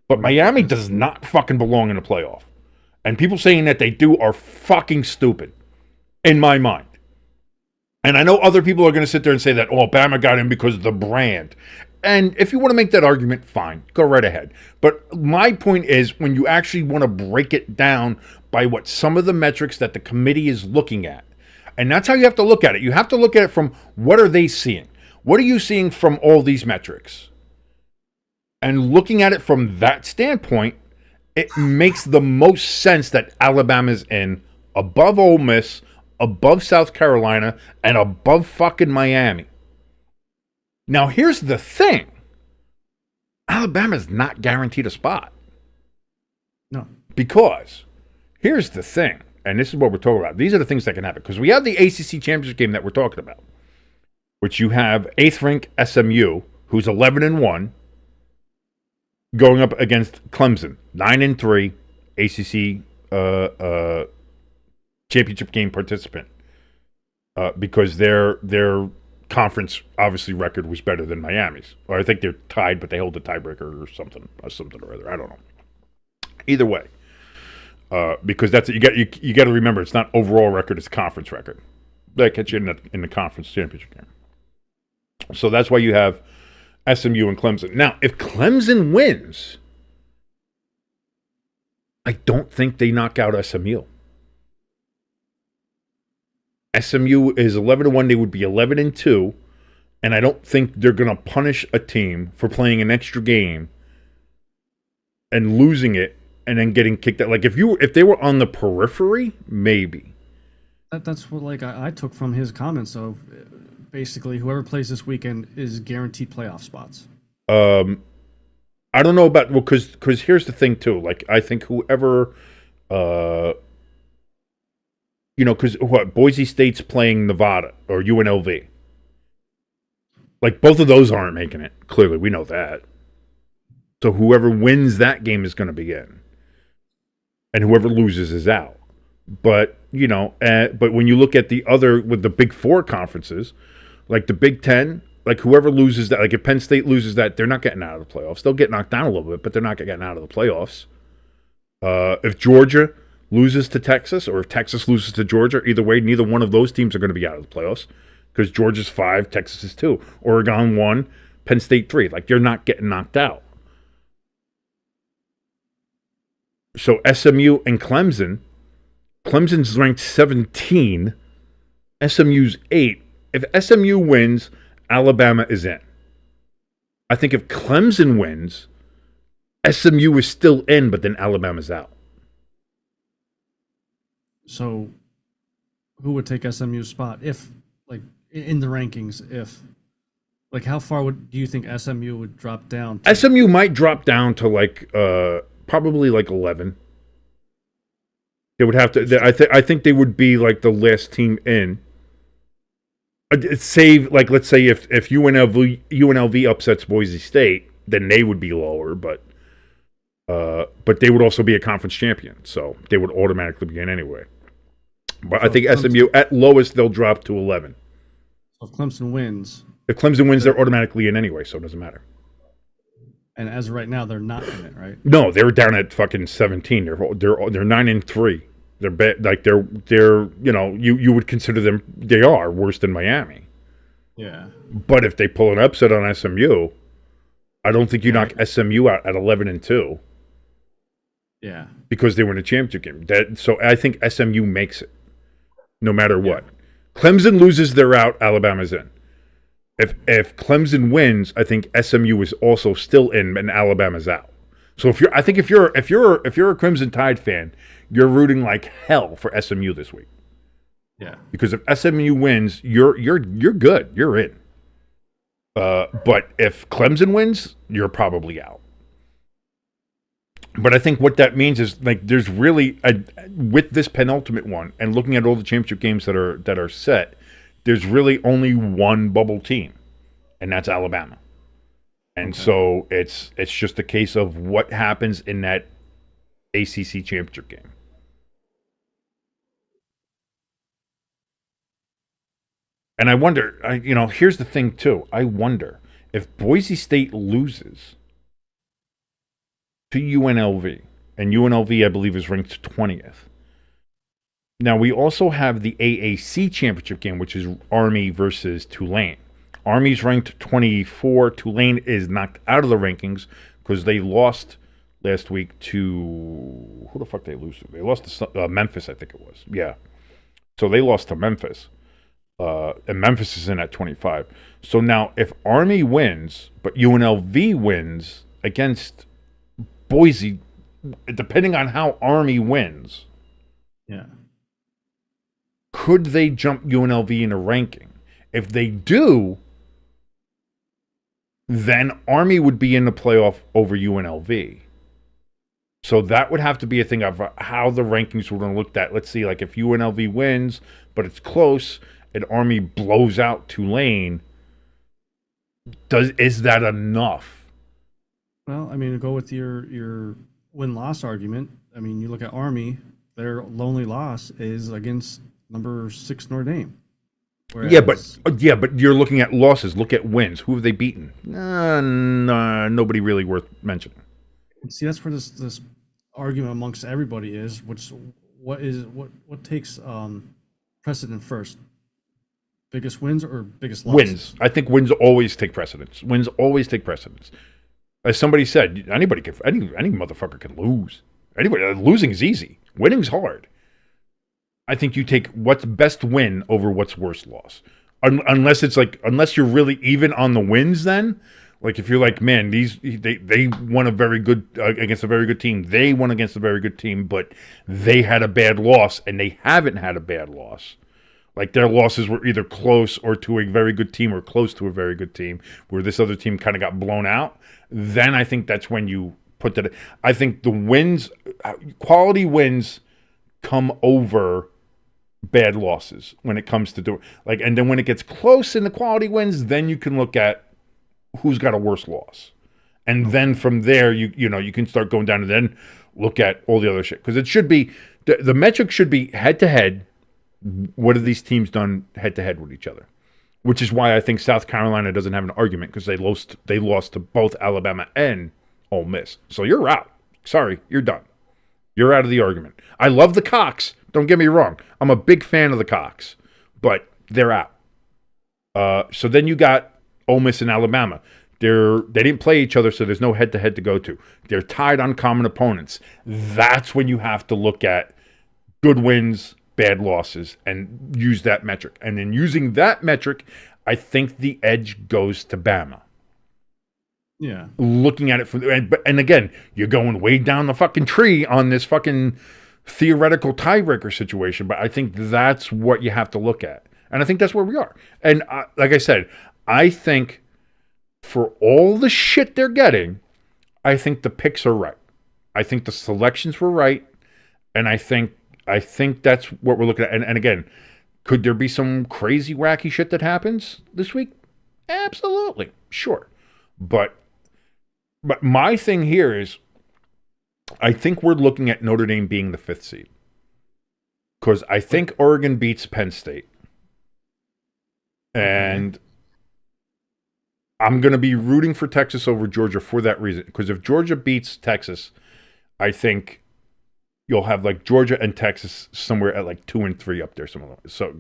But Miami does not fucking belong in a playoff. And people saying that they do are fucking stupid, in my mind. And I know other people are going to sit there and say that, Bama got in because of the brand. And if you want to make that argument, fine. Go right ahead. But my point is, when you actually want to break it down by what some of the metrics that the committee is looking at, and that's how you have to look at it. You have to look at it from, what are they seeing? What are you seeing from all these metrics? And looking at it from that standpoint, it makes the most sense that Alabama's in above Ole Miss, above South Carolina, and above fucking Miami. Now, here's the thing. Alabama's not guaranteed a spot. No. Because here's the thing, and this is what we're talking about. These are the things that can happen. Because we have the ACC championship game that we're talking about. which you have 8th ranked SMU, who's 11-1, going up against Clemson, 9-3, ACC championship game participant, because their conference obviously record was better than Miami's, or I think they're tied, but they hold the tiebreaker or something or other. I don't know. Either way, because that's you got to remember, it's not overall record; it's conference record. That gets you in the conference championship game. So that's why you have SMU and Clemson. Now, if Clemson wins, I don't think they knock out SMU. SMU is 11-1. They would be 11-2, and I don't think they're going to punish a team for playing an extra game and losing it and then getting kicked out. Like if they were on the periphery, maybe. That's what I took from his comments. So basically, whoever plays this weekend is guaranteed playoff spots. I don't know about because here's the thing too. Like I think whoever, because Boise State's playing Nevada or UNLV. Like both of those aren't making it. Clearly, we know that. So whoever wins that game is going to be in, and whoever loses is out. But but when you look at the other with the Big Four conferences, like the Big Ten, like whoever loses that, like if Penn State loses that, they're not getting out of the playoffs. They'll get knocked down a little bit, but they're not getting out of the playoffs. If Georgia loses to Texas, or if Texas loses to Georgia, either way, neither one of those teams are going to be out of the playoffs because Georgia's 5, Texas is 2, Oregon 1, Penn State 3. Like they're not getting knocked out. So SMU and Clemson's ranked 17, SMU's 8. If SMU wins, Alabama is in. I think if Clemson wins, SMU is still in, but then Alabama's out. So who would take SMU's spot if, in the rankings, how far do you think SMU would drop down to? SMU might drop down to probably 11. They would have to. I think they would be like the last team in. Save let's say if UNLV upsets Boise State, then they would be lower, but they would also be a conference champion, so they would automatically be in anyway. But I think SMU at lowest they'll drop to 11. So if Clemson wins, they're automatically in anyway, so it doesn't matter. And as of right now, they're not in it, right? No, they're down at fucking 17. They're 9-3. They're you would consider them, they are worse than Miami. Yeah. But if they pull an upset on SMU, I don't think you knock SMU out at 11-2. Yeah. Because they win a championship game. So I think SMU makes it, no matter what. Clemson loses, they're out. Alabama's in. If Clemson wins, I think SMU is also still in, and Alabama's out. So if you're a Crimson Tide fan, you're rooting like hell for SMU this week. Yeah. Because if SMU wins, you're good. You're in. But if Clemson wins, you're probably out. But I think what that means is there's really with this penultimate one and looking at all the championship games that are set, there's really only one bubble team, and that's Alabama. And so it's just a case of what happens in that ACC championship game. And I wonder, here's the thing too. I wonder if Boise State loses to UNLV, and UNLV, I believe, is ranked 20th. Now, we also have the AAC championship game, which is Army versus Tulane. Army's ranked 24. Tulane is knocked out of the rankings because they lost last week to... Who the fuck did they lose to? They lost to Memphis, I think it was. Yeah. So they lost to Memphis. And Memphis is in at 25. So now, if Army wins, but UNLV wins against Boise, depending on how Army wins, could they jump UNLV in a ranking? If they do, then Army would be in the playoff over UNLV. So that would have to be a thing of how the rankings were going to look at. Let's see, if UNLV wins, but it's close, and Army blows out Tulane, Is that enough? Well, I mean, to go with your win-loss argument, I mean, you look at Army, their lonely loss is against number 6 Notre Dame. Whereas, Yeah, but you're looking at losses. Look at wins. Who have they beaten? Nobody really worth mentioning. see, that's where this argument amongst everybody is, which what takes precedent first? Biggest wins or biggest losses? Wins. I think wins always take precedence. Wins always take precedence. As somebody said, any motherfucker can lose. Losing is easy. Winning's hard. I think you take what's best win over what's worst loss. Unless you're really even on the wins, then like if you're like, man, they won a very good against a very good team. They won against a very good team, but they had a bad loss, and they haven't had a bad loss. Like their losses were either close or to a very good team or close to a very good team, where this other team kind of got blown out. Then I think that's when you put that. I think the wins, quality wins, come over bad losses when it comes to do like, and then when it gets close in the quality wins, then you can look at who's got a worse loss, and then from there you can start going down and then look at all the other shit, because it should be the metric should be head to head. What have these teams done head to head with each other? Which is why I think South Carolina doesn't have an argument, because they lost to both Alabama and Ole Miss. So you're out. Sorry, you're done. You're out of the argument. I love the Cox. Don't get me wrong. I'm a big fan of the Cox, but they're out. So then you got Ole Miss and Alabama. They didn't play each other, so there's no head-to-head to go to. They're tied on common opponents. That's when you have to look at good wins, bad losses, and use that metric. And then using that metric, I think the edge goes to Bama. Yeah. Looking at it and again, you're going way down the fucking tree on this fucking theoretical tiebreaker situation, but I think that's what you have to look at. And I think that's where we are. And like I said, I think for all the shit they're getting, I think the picks are right. I think the selections were right. And I think that's what we're looking at. And again, could there be some crazy, wacky shit that happens this week? Absolutely. Sure. But my thing here is, I think we're looking at Notre Dame being the 5th seed. Because I think Oregon beats Penn State. And I'm going to be rooting for Texas over Georgia for that reason. Because if Georgia beats Texas, I think you'll have like Georgia and Texas somewhere at like 2 and 3 up there. So,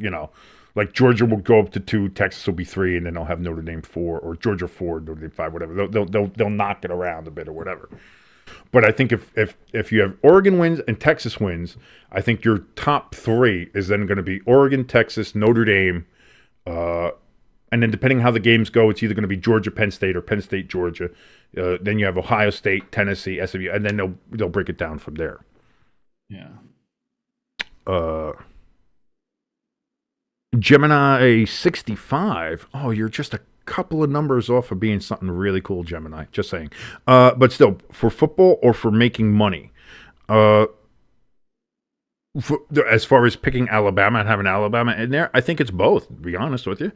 like Georgia will go up to 2, Texas will be 3, and then they'll have Notre Dame 4, or Georgia 4, Notre Dame 5, whatever. They'll knock it around a bit or whatever. But I think if you have Oregon wins and Texas wins, I think your top 3 is then going to be Oregon, Texas, Notre Dame, and then depending how the games go, it's either going to be Georgia, Penn State, or Penn State, Georgia. Then you have Ohio State, Tennessee, SMU, and then they'll break it down from there. Yeah. Gemini 65. Oh, you're just a couple of numbers off of being something really cool, Gemini. Just saying. But still, for football or for making money, as far as picking Alabama and having Alabama in there, I think it's both, to be honest with you.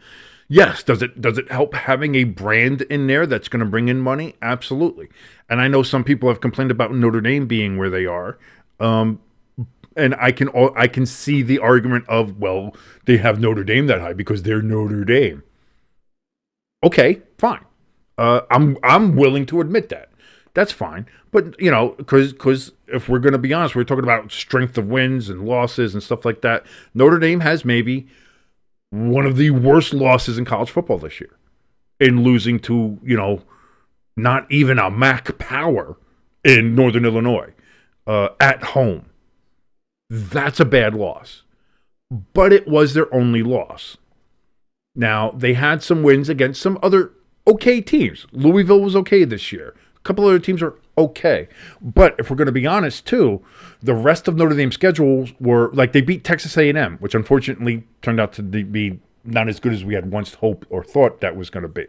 Yes, does it help having a brand in there that's going to bring in money? Absolutely. And I know some people have complained about Notre Dame being where they are. And I can see the argument of, well, they have Notre Dame that high because they're Notre Dame. Okay, fine. I'm willing to admit that. That's fine. But, because if we're going to be honest, we're talking about strength of wins and losses and stuff like that. Notre Dame has maybe one of the worst losses in college football this year in losing to, not even a MAC power in Northern Illinois at home. That's a bad loss. But it was their only loss. Now, they had some wins against some other okay teams. Louisville was okay this year. A couple other teams are okay. But if we're going to be honest, too, the rest of Notre Dame's schedules were, like, they beat Texas A&M, which unfortunately turned out to be not as good as we had once hoped or thought that was going to be.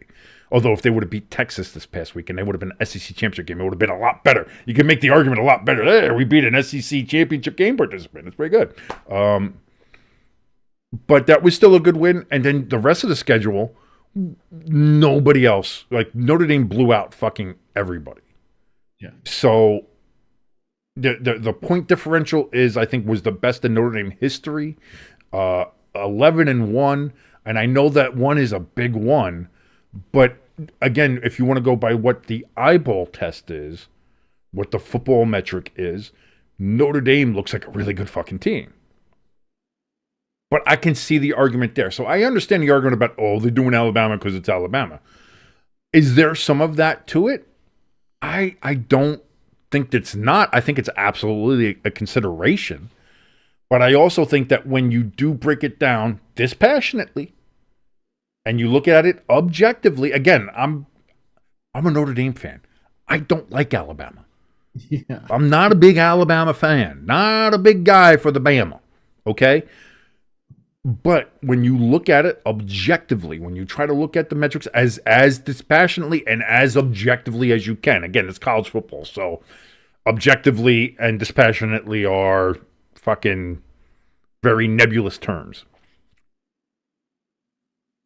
Although if they would have beat Texas this past weekend, they would have been an SEC championship game. It would have been a lot better. You can make the argument a lot better. Hey, we beat an SEC championship game participant. It's pretty good. But that was still a good win. And then the rest of the schedule nobody else. Like Notre Dame blew out fucking everybody. Yeah. So the point differential is, I think, was the best in Notre Dame history. 11-1, and I know that one is a big one, but again, if you want to go by what the eyeball test is, what the football metric is, Notre Dame looks like a really good fucking team. But I can see the argument there. So I understand the argument about, oh, they're doing Alabama because it's Alabama. Is there some of that to it? I don't think it's not. I think it's absolutely a consideration. But I also think that when you do break it down dispassionately and you look at it objectively, again, I'm a Notre Dame fan. I don't like Alabama. Yeah. I'm not a big Alabama fan. Not a big guy for the Bama. Okay? But when you look at it objectively, when you try to look at the metrics as dispassionately and as objectively as you can, again, it's college football, so objectively and dispassionately are fucking very nebulous terms.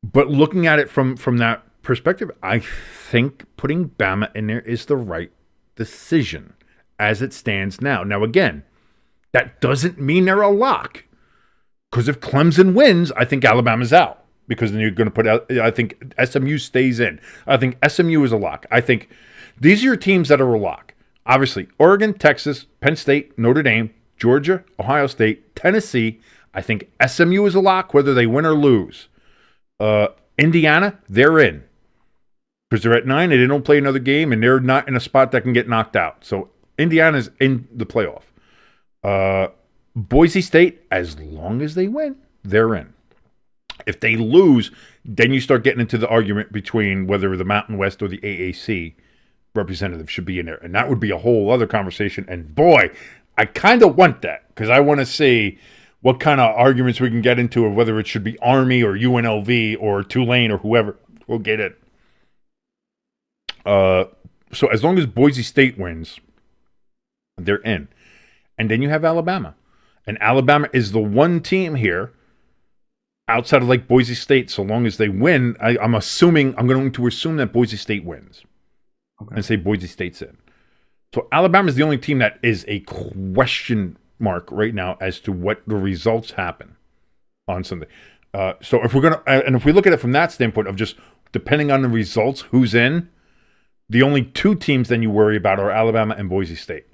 But looking at it from that perspective, I think putting Bama in there is the right decision as it stands now. Now, again, that doesn't mean they're a lock. Because if Clemson wins, I think Alabama's out. Because then you're going to put out, I think SMU stays in. I think SMU is a lock. I think these are your teams that are a lock. Obviously, Oregon, Texas, Penn State, Notre Dame, Georgia, Ohio State, Tennessee. I think SMU is a lock, whether they win or lose. Indiana, they're in. Because they're at 9, and they don't play another game, and they're not in a spot that can get knocked out. So Indiana's in the playoff. Boise State, as long as they win, they're in. If they lose, then you start getting into the argument between whether the Mountain West or the AAC representative should be in there. And that would be a whole other conversation. And boy, I kind of want that because I want to see what kind of arguments we can get into of whether it should be Army or UNLV or Tulane or whoever. We'll get it. So as long as Boise State wins, they're in. And then you have Alabama. And Alabama is the one team here outside of like Boise State. So long as they win, I'm going to assume that Boise State wins. Okay. And say Boise State's in. So Alabama is the only team that is a question mark right now as to what the results happen on Sunday. So if we're going to, and if we look at it from that standpoint of just depending on the results, who's in, the only two teams then you worry about are Alabama and Boise State.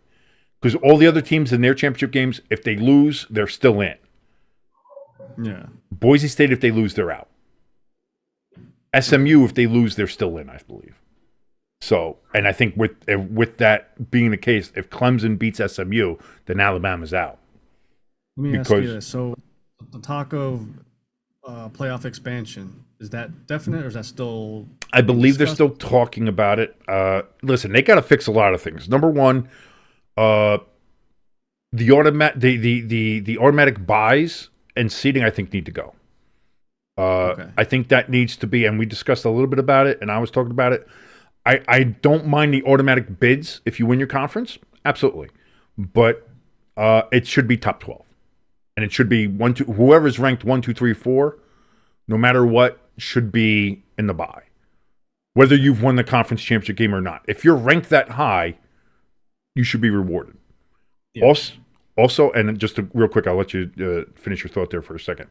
Because all the other teams in their championship games, if they lose, they're still in. Yeah. Boise State, if they lose, they're out. SMU, if they lose, they're still in, I believe. So, and I think with that being the case, if Clemson beats SMU, then Alabama's out. Let me ask you this. So the talk of playoff expansion, is that definite or is that still... I believe they're still talking about it. Listen, they got to fix a lot of things. Number one, the automatic buys and seating, I think, need to go. Okay. I think that needs to be, and we discussed a little bit about it, and I was talking about it. I don't mind the automatic bids if you win your conference, absolutely, but it should be top 12, and it should be whoever's ranked 1, 2, 3, 4, no matter what, should be in the bye, whether you've won the conference championship game or not. If you're ranked that high, you should be rewarded. Yeah. Also, and just real quick, I'll let you finish your thought there for a second.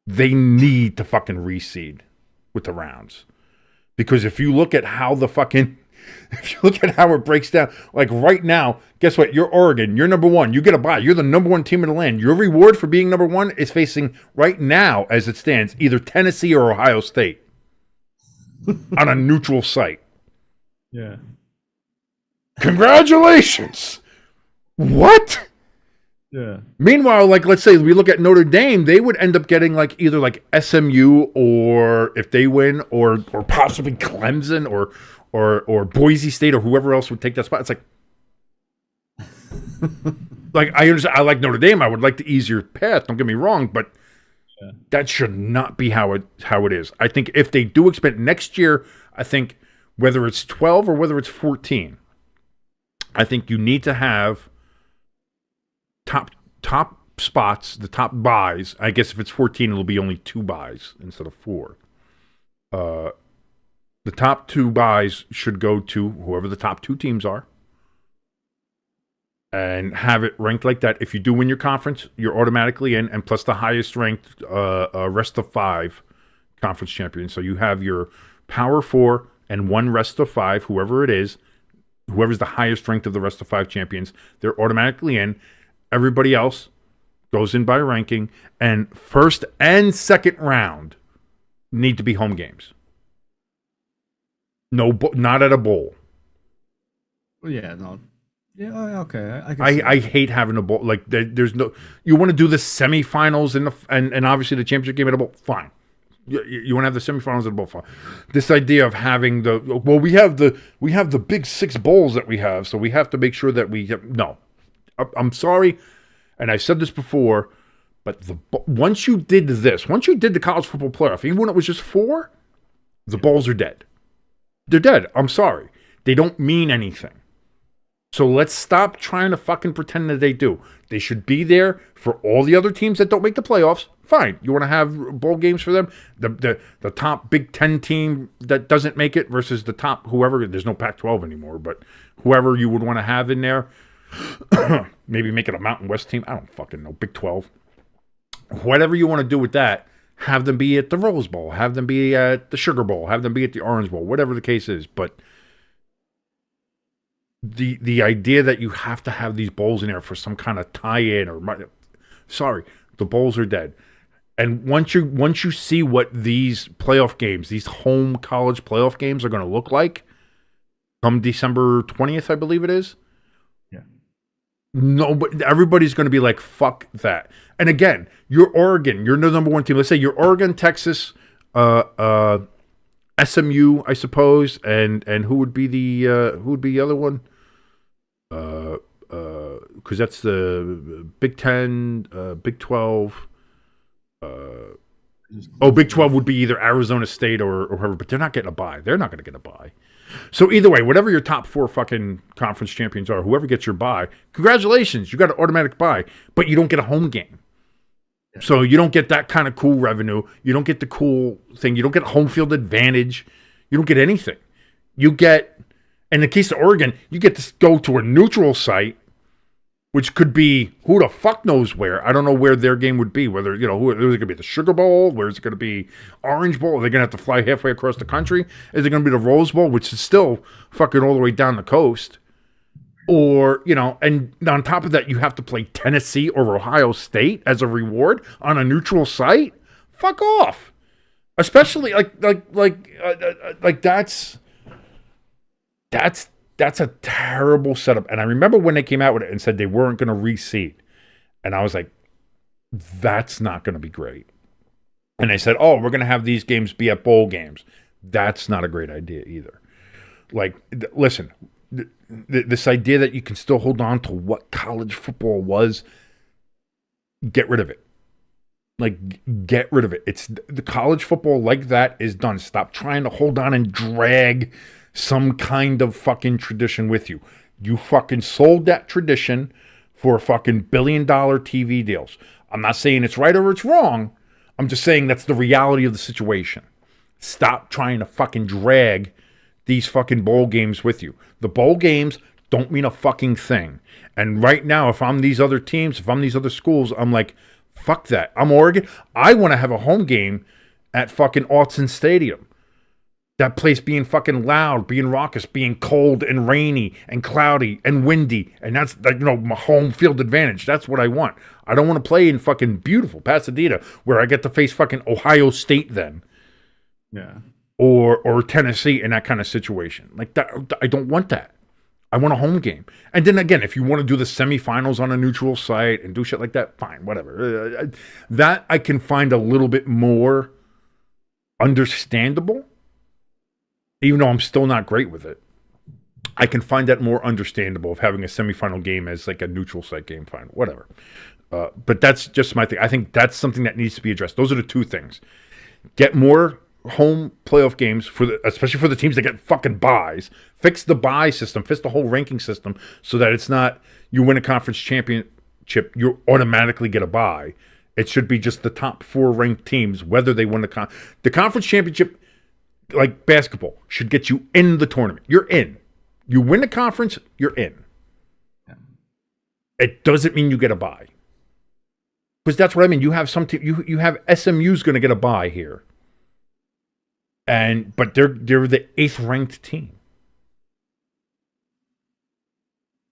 They need to fucking reseed with the rounds. Because if you look at how it breaks down, like right now, guess what? You're Oregon. You're number 1. You get a bye. You're the number 1 team in the land. Your reward for being number 1 is facing, right now, as it stands, either Tennessee or Ohio State on a neutral site. Yeah. Congratulations! What? Yeah. Meanwhile, like, let's say we look at Notre Dame, they would end up getting like either like SMU or if they win or possibly Clemson or Boise State or whoever else would take that spot. It's like, like I understand. I like Notre Dame. I would like the easier path. Don't get me wrong, but that should not be how it is. I think if they do expand next year, I think whether it's 12 or whether it's 14, I think you need to have top spots, the top buys. I guess if it's 14, it'll be only 2 buys instead of 4. The top 2 buys should go to whoever the top 2 teams are, and have it ranked like that. If you do win your conference, you're automatically in, and plus the highest ranked rest of 5 conference champions. So you have your Power 4 and 1 rest of 5, whoever it is, whoever's the highest ranked of the rest of 5 champions, they're automatically in. Everybody else goes in by ranking, and first and second round need to be home games. No, not at a bowl. Yeah, no. Yeah, okay. I hate having a bowl. Like, there's no. You want to do the semifinals and obviously the championship game at a bowl. Fine. You want to have the semifinals at a bowl. Fine. This idea of having we have the big 6 bowls that we have, so we have to make sure that we have, no. I'm sorry, and I said this before, but once you did the college football playoff, even when it was just 4, the bowls are dead. They're dead. I'm sorry. They don't mean anything. So let's stop trying to fucking pretend that they do. They should be there for all the other teams that don't make the playoffs. Fine. You want to have bowl games for them? The top Big Ten team that doesn't make it versus the top whoever. There's no Pac-12 anymore, but whoever you would want to have in there. Maybe make it a Mountain West team. I don't fucking know. Big 12. Whatever you want to do with that. Have them be at the Rose Bowl. Have them be at the Sugar Bowl. Have them be at the Orange Bowl. Whatever the case is. But the idea that you have to have these bowls in there for some kind of tie-in or... Sorry. The bowls are dead. And once you see what these playoff games, these home college playoff games are going to look like, come December 20th, I believe it is. Yeah. No, but everybody's going to be like, fuck that. And again, you're Oregon. You're the number 1 team. Let's say you're Oregon, Texas, SMU, I suppose, and who would be the other one? Because that's the Big 10, Big 12. Big 12 would be either Arizona State or whoever, but they're not getting a bye. They're not going to get a bye. So either way, whatever your top 4 fucking conference champions are, whoever gets your bye, congratulations, you got an automatic bye, but you don't get a home game. So you don't get that kind of cool revenue. You don't get the cool thing. You don't get home field advantage. You don't get anything. You get, in the case of Oregon, you get to go to a neutral site, which could be who the fuck knows where. I don't know where their game would be. Whether, is it going to be the Sugar Bowl? Where is it going to be Orange Bowl? Are they going to have to fly halfway across the country? Is it going to be the Rose Bowl, which is still fucking all the way down the coast? Or, and on top of that, you have to play Tennessee or Ohio State as a reward on a neutral site? Fuck off. Especially like that's a terrible setup. And I remember when they came out with it and said they weren't going to reseed. And I was like, that's not going to be great. And they said, we're going to have these games be at bowl games. That's not a great idea either. Like, listen, this idea that you can still hold on to what college football was, get rid of it. Like, get rid of it. It's the college football like that is done. Stop trying to hold on and drag some kind of fucking tradition with you. You fucking sold that tradition for fucking billion-dollar TV deals. I'm not saying it's right or it's wrong. I'm just saying that's the reality of the situation. Stop trying to fucking drag these fucking bowl games with you. The bowl games don't mean a fucking thing. And right now, if I'm these other teams, if I'm these other schools, I'm like, fuck that. I'm Oregon. I want to have a home game at fucking Autzen Stadium. That place being fucking loud, being raucous, being cold and rainy and cloudy and windy. And that's, my home field advantage. That's what I want. I don't want to play in fucking beautiful Pasadena where I get to face fucking Ohio State then. Yeah. Or Tennessee in that kind of situation. Like that, I don't want that. I want a home game. And then again, if you want to do the semifinals on a neutral site and do shit like that, fine, whatever. That I can find a little bit more understandable, even though I'm still not great with it. I can find that more understandable of having a semifinal game as like a neutral site game, fine, whatever. But that's just my thing. I think that's something that needs to be addressed. Those are the two things. Get more home playoff games especially for the teams that get fucking buys. Fix the buy system, fix the whole ranking system so that it's not you win a conference championship, you automatically get a buy. It should be just the top 4 ranked teams, whether they win the conference championship. like basketball, should get you in the tournament. You're in. You win the conference, you're in. Yeah. It doesn't mean you get a bye. Because that's what I mean. You have you have SMU's going to get a bye here. But they're the 8th ranked team.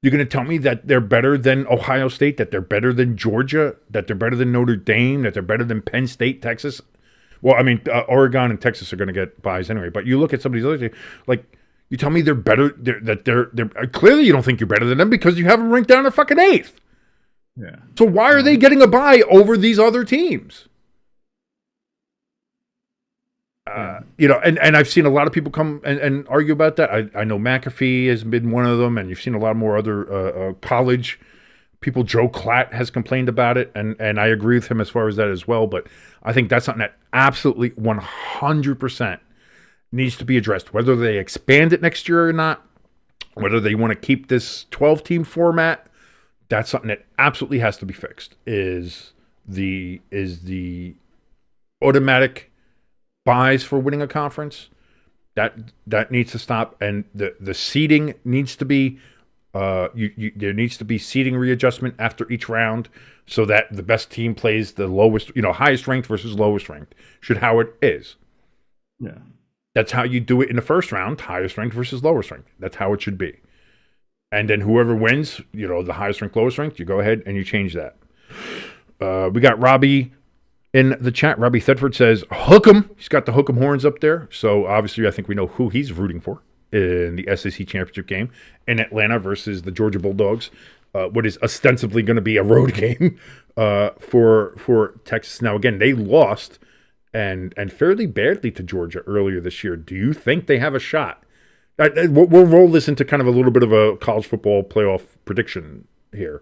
You're going to tell me that they're better than Ohio State, that they're better than Georgia, that they're better than Notre Dame, that they're better than Penn State, Texas? Well, I mean, Oregon and Texas are going to get buys anyway. But you look at some of these other teams, like you tell me they're better. They're clearly you don't think you're better than them because you have them ranked down to fucking 8th. Yeah. So why are they getting a bye over these other teams? And I've seen a lot of people come and argue about that. I know McAfee has been one of them, and you've seen a lot more other college people. Joe Klatt has complained about it, and I agree with him as far as that as well. But I think that's something that absolutely 100% needs to be addressed. Whether they expand it next year or not, whether they want to keep this 12-team format, that's something that absolutely has to be fixed. Is the automatic buys for winning a conference that needs to stop, and the seeding needs to be there needs to be seeding readjustment after each round so that the best team plays the lowest, highest ranked versus lowest ranked, should how it is. Yeah, that's how you do it in the first round, highest ranked versus lowest ranked. That's how it should be. And then whoever wins, the highest ranked, lowest ranked, you go ahead and you change that. We got Robbie in the chat. Robbie Thetford says, hook 'em. He's got the hook 'em horns up there. So obviously I think we know who he's rooting for in the SEC championship game in Atlanta versus the Georgia Bulldogs. What is ostensibly going to be a road game for Texas. Now, again, they lost and fairly badly to Georgia earlier this year. Do you think they have a shot? We'll roll this into kind of a little bit of a college football playoff prediction here.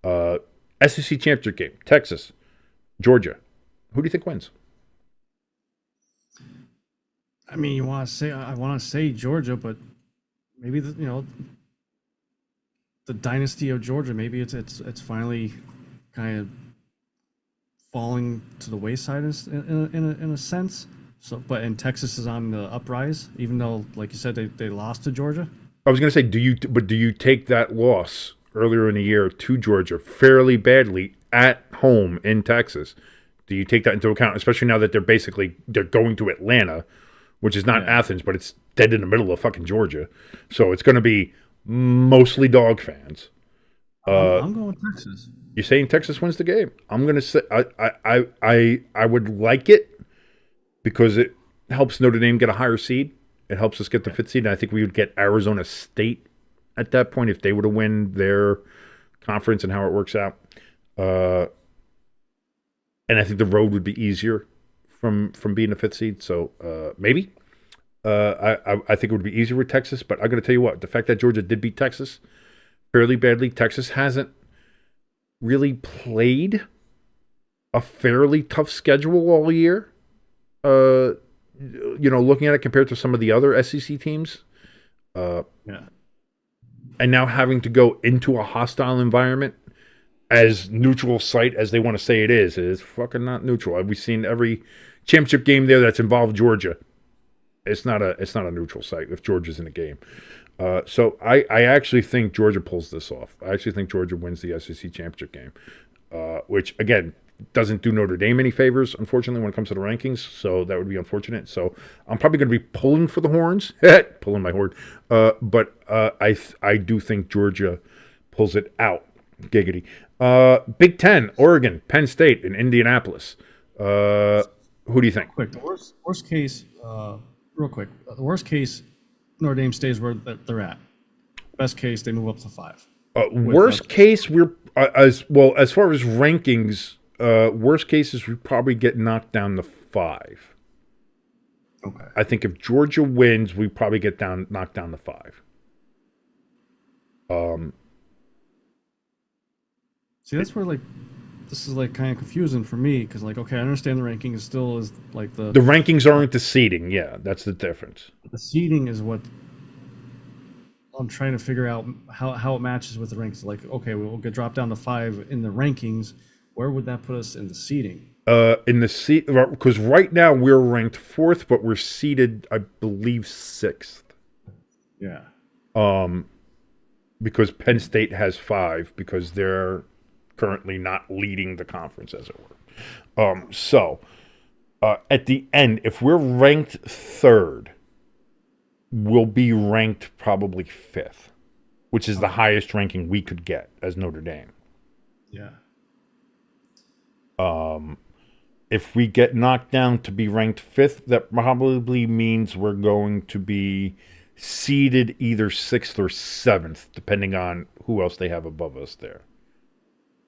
SEC championship game, Texas, Georgia. Who do you think wins? I mean, I want to say Georgia, but maybe the dynasty of Georgia. Maybe it's finally kind of falling to the wayside in a sense. So, and Texas is on the uprise, even though, like you said, they lost to Georgia. I was going to say, do you take that loss earlier in the year to Georgia fairly badly at home in Texas? Do you take that into account, especially now that they're going to Atlanta, which is not Athens, but it's dead in the middle of fucking Georgia, so it's going to be mostly dog fans. I'm going with Texas. You're saying Texas wins the game? I'm going to say I would like it, because it helps Notre Dame get a higher seed. It helps us get the 5th seed, and I think we would get Arizona State at that point if they were to win their conference and how it works out. And I think the road would be easier from being a 5th seed. So maybe. I think it would be easier with Texas, but I'm going to tell you what, the fact that Georgia did beat Texas fairly badly, Texas hasn't really played a fairly tough schedule all year. Looking at it compared to some of the other SEC teams. And now having to go into a hostile environment, as neutral site as they want to say it is fucking not neutral. We've seen every championship game there that's involved Georgia. It's not a neutral site if Georgia's in the game. So I actually think Georgia pulls this off. I actually think Georgia wins the SEC championship game, which again doesn't do Notre Dame any favors, unfortunately, when it comes to the rankings. So that would be unfortunate. So I'm probably going to be pulling for the horns, pulling my horn. But I do think Georgia pulls it out. Giggity. Big Ten, Oregon, Penn State, and Indianapolis. Who do you think? Quick, the worst case, real quick. The worst case, Notre Dame stays where they're at. Best case, they move up to 5. Worst case, we're as far as rankings. Worst case is we probably get knocked down to 5. Okay. I think if Georgia wins, we probably get knocked down to 5. See, that's where this is kind of confusing for me, because okay, I understand the rankings still is the rankings aren't the seeding. Yeah, that's the difference. The seeding is what I'm trying to figure out how it matches with the rankings. Okay, we'll get dropped down to 5 in the rankings. Where would that put us in the seeding? In the seat, because right now we're ranked 4th, but we're seated, I believe, 6th. Yeah. Because Penn State has 5, because they're currently not leading the conference, as it were. So at the end, if we're ranked 3rd, we'll be ranked probably 5th, which is the highest ranking we could get as Notre Dame. Yeah. If we get knocked down to be ranked 5th, that probably means we're going to be seeded either 6th or 7th, depending on who else they have above us there.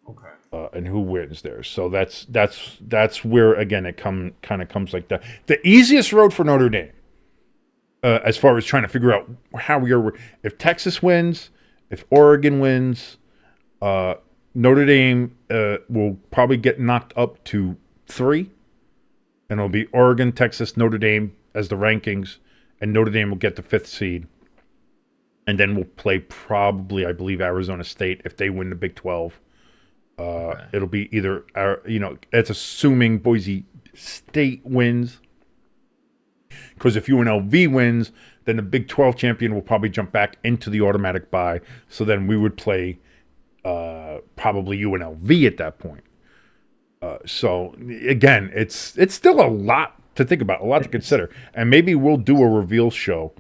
Okay. And who wins there. So that's where, again, it kind of comes like that. The easiest road for Notre Dame, as far as trying to figure out how we are, if Texas wins, if Oregon wins, Notre Dame will probably get knocked up to 3, and it'll be Oregon, Texas, Notre Dame as the rankings, and Notre Dame will get the 5th seed, and then we'll play probably, I believe, Arizona State if they win the Big 12. Okay. It'll be either, it's assuming Boise State wins, because if UNLV wins, then the Big 12 champion will probably jump back into the automatic bye, so then we would play probably UNLV at that point. So again, it's still a lot to think about, a lot to consider, and maybe we'll do a reveal show.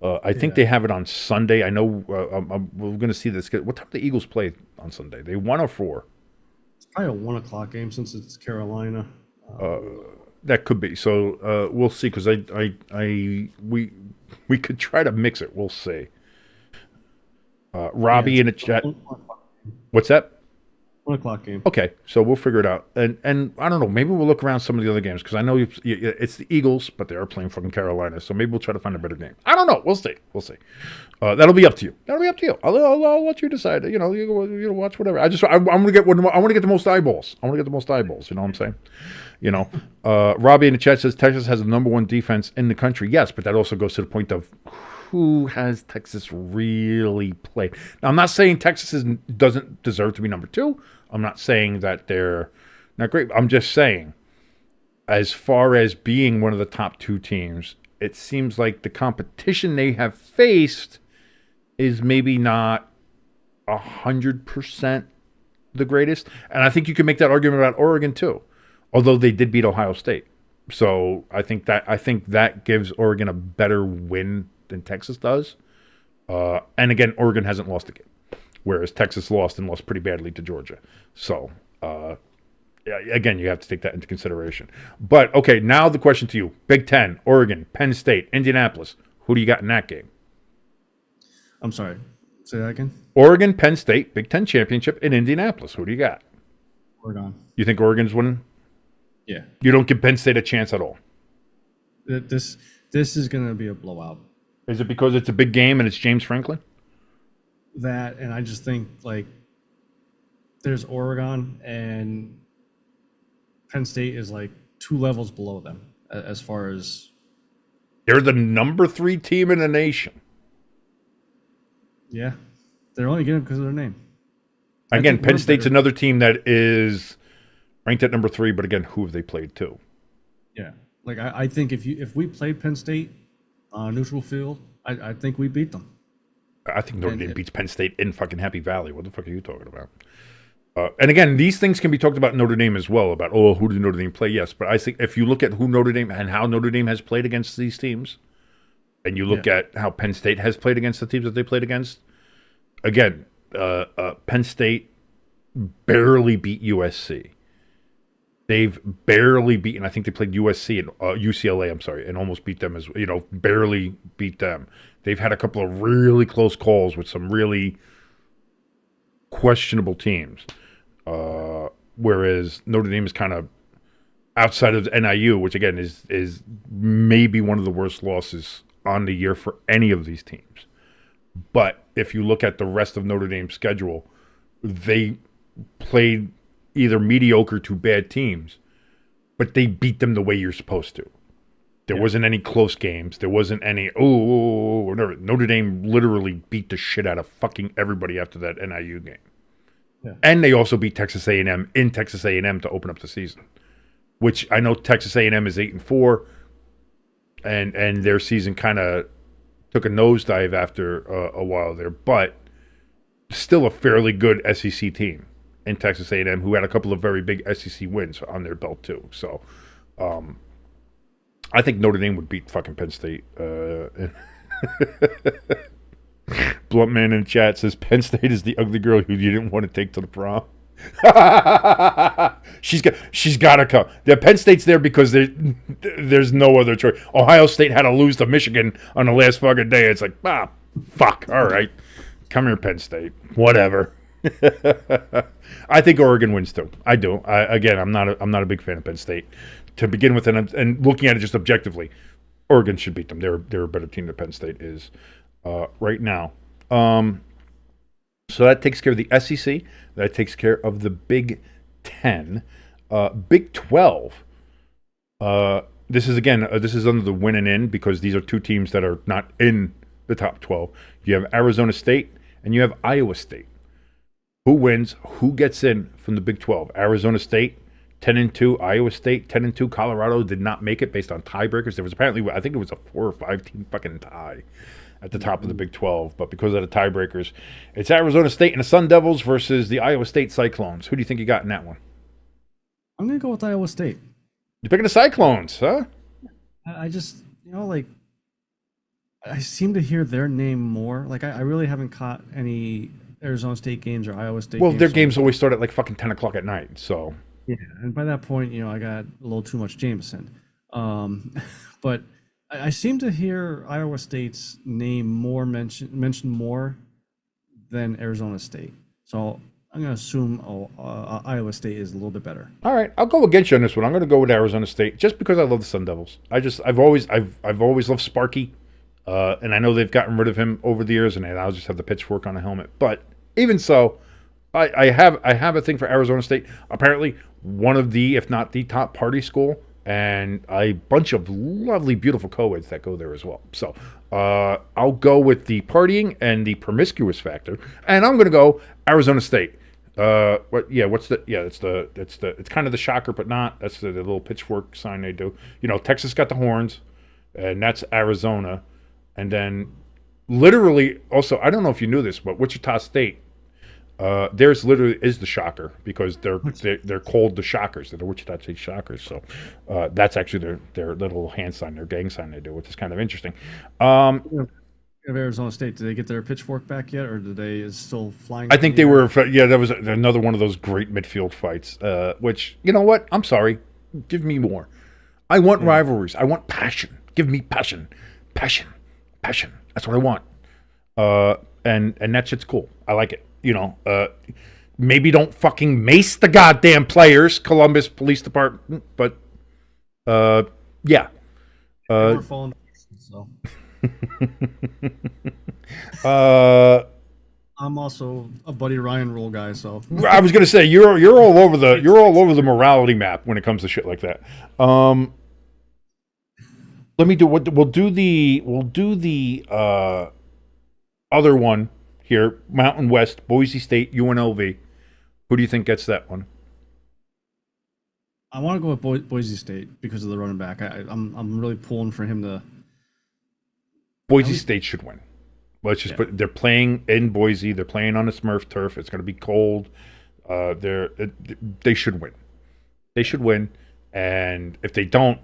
I think they have it on Sunday. I know we're going to see this. What time do the Eagles play on Sunday? They 1 or 4? It's probably a 1:00 game since it's Carolina. That could be. So we'll see, because we could try to mix it. We'll see. Robbie in the chat. What's that? 1:00 game. Okay, so we'll figure it out. And I don't know, maybe we'll look around some of the other games, because I know it's the Eagles, but they are playing fucking Carolina, so maybe we'll try to find a better game. I don't know. We'll see. That'll be up to you. I'll let you decide. You watch whatever. I want to get the most eyeballs. You know what I'm saying? Robbie in the chat says Texas has the number 1 defense in the country. Yes, but that also goes to the point of who has Texas really played. Now, I'm not saying Texas doesn't deserve to be number 2. I'm not saying that they're not great. I'm just saying, as far as being one of the top 2 teams, it seems like the competition they have faced is maybe not 100% the greatest. And I think you can make that argument about Oregon too, although they did beat Ohio State. So I think that gives Oregon a better win than Texas does. And again, Oregon hasn't lost a game, whereas Texas lost and lost pretty badly to Georgia. So again, you have to take that into consideration. But okay, now the question to you: Big Ten, Oregon, Penn State, Indianapolis. Who do you got in that game? I'm sorry. Say that again. Oregon, Penn State, Big Ten championship in Indianapolis. Who do you got? Oregon. You think Oregon's winning? Yeah. You don't give Penn State a chance at all. This is going to be a blowout. Is it because it's a big game and it's James Franklin? That, and I just think there's Oregon and Penn State is 2 levels below them as far as they're the number 3 team in the nation. Yeah, they're only getting because of their name. Again, Penn State's another team that is ranked at number 3, but again, who have they played to? Yeah, I think if we played Penn State on a neutral field, I think we beat them. I think Notre Dame beats Penn State in fucking Happy Valley. What the fuck are you talking about? And again, these things can be talked about in Notre Dame as well, about, who did Notre Dame play? Yes, but I think if you look at who Notre Dame and how Notre Dame has played against these teams, and you look at how Penn State has played against the teams that they played against, again, Penn State barely beat USC. They've barely beaten, I think they played USC and UCLA, I'm sorry, and almost beat them barely beat them. They've had a couple of really close calls with some really questionable teams. Whereas Notre Dame is kind of outside of NIU, which again is maybe one of the worst losses on the year for any of these teams. But if you look at the rest of Notre Dame's schedule, they played either mediocre to bad teams, but they beat them the way you're supposed to. There wasn't any close games. There wasn't any, Notre Dame literally beat the shit out of fucking everybody after that NIU game. Yeah. And they also beat Texas A&M in Texas A&M to open up the season. which I know Texas A&M is 8-4, and their season kind of took a nosedive after a while there, but still a fairly good SEC team in Texas A&M, who had a couple of very big SEC wins on their belt too. So I think Notre Dame would beat fucking Penn State. Bluntman in chat says Penn State is the ugly girl who you didn't want to take to the prom. she's got to come. Penn State's there because there's no other choice. Ohio State had to lose to Michigan on the last fucking day. It's like, fuck. All right, come here, Penn State. Whatever. I think Oregon wins too. I do. I'm not a big fan of Penn State to begin with, and looking at it just objectively, Oregon should beat them. They're a better team than Penn State is right now. So that takes care of the SEC. That takes care of the Big Ten. Big 12. This is under the win and in because these are two teams that are not in the top 12. You have Arizona State and you have Iowa State. Who wins? Who gets in from the Big 12? Arizona State, 10-2. Iowa State, 10-2. Colorado did not make it based on tiebreakers. There was apparently, I think it was a 4 or 5 team fucking tie at the top of the Big 12. But because of the tiebreakers, it's Arizona State and the Sun Devils versus the Iowa State Cyclones. Who do you think you got in that one? I'm going to go with Iowa State. You're picking the Cyclones, huh? I just, I seem to hear their name more. Like, I really haven't caught any Arizona State games or Iowa State games. Well, their games always start at like fucking 10 o'clock at night, so. Yeah, and by that point, I got a little too much Jameson. But I seem to hear Iowa State's name more mentioned more than Arizona State. So I'm going to assume Iowa State is a little bit better. All right, I'll go against you on this one. I'm going to go with Arizona State just because I love the Sun Devils. I've always loved Sparky. And I know they've gotten rid of him over the years, and I'll just have the pitchfork on the helmet. But even so, I have a thing for Arizona State. Apparently, one of the, if not the top party school, and a bunch of lovely, beautiful co-eds that go there as well. So I'll go with the partying and the promiscuous factor, and I'm going to go Arizona State. It's kind of the shocker, but not. That's the little pitchfork sign they do. Texas got the horns, and that's Arizona. And then, literally, also, I don't know if you knew this, but Wichita State, theirs literally is the shocker because they're called the Shockers. They're the Wichita State Shockers. So that's actually their little hand sign, their gang sign they do, which is kind of interesting. Of Arizona State, did they get their pitchfork back yet, or did they is still flying? I think they were. Yeah, that was another one of those great midfield fights. Which, you know what? I'm sorry. Give me more. I want rivalries. I want passion. Give me passion. Passion. That's what I want. And that shit's cool. I like it. Maybe don't fucking mace the goddamn players, Columbus Police Department. But yeah. We're falling. So. I'm also a Buddy Ryan rule guy, so I was gonna say you're all over the morality map when it comes to shit like that. Let me do what we'll do the other one here, Mountain West, Boise State, UNLV. Who do you think gets that one? I want to go with Boise State because of the running back. I'm really pulling for him to. Boise State should win. Let's just put. They're playing in Boise. They're playing on the Smurf turf. It's going to be cold. They should win. They should win. And if they don't,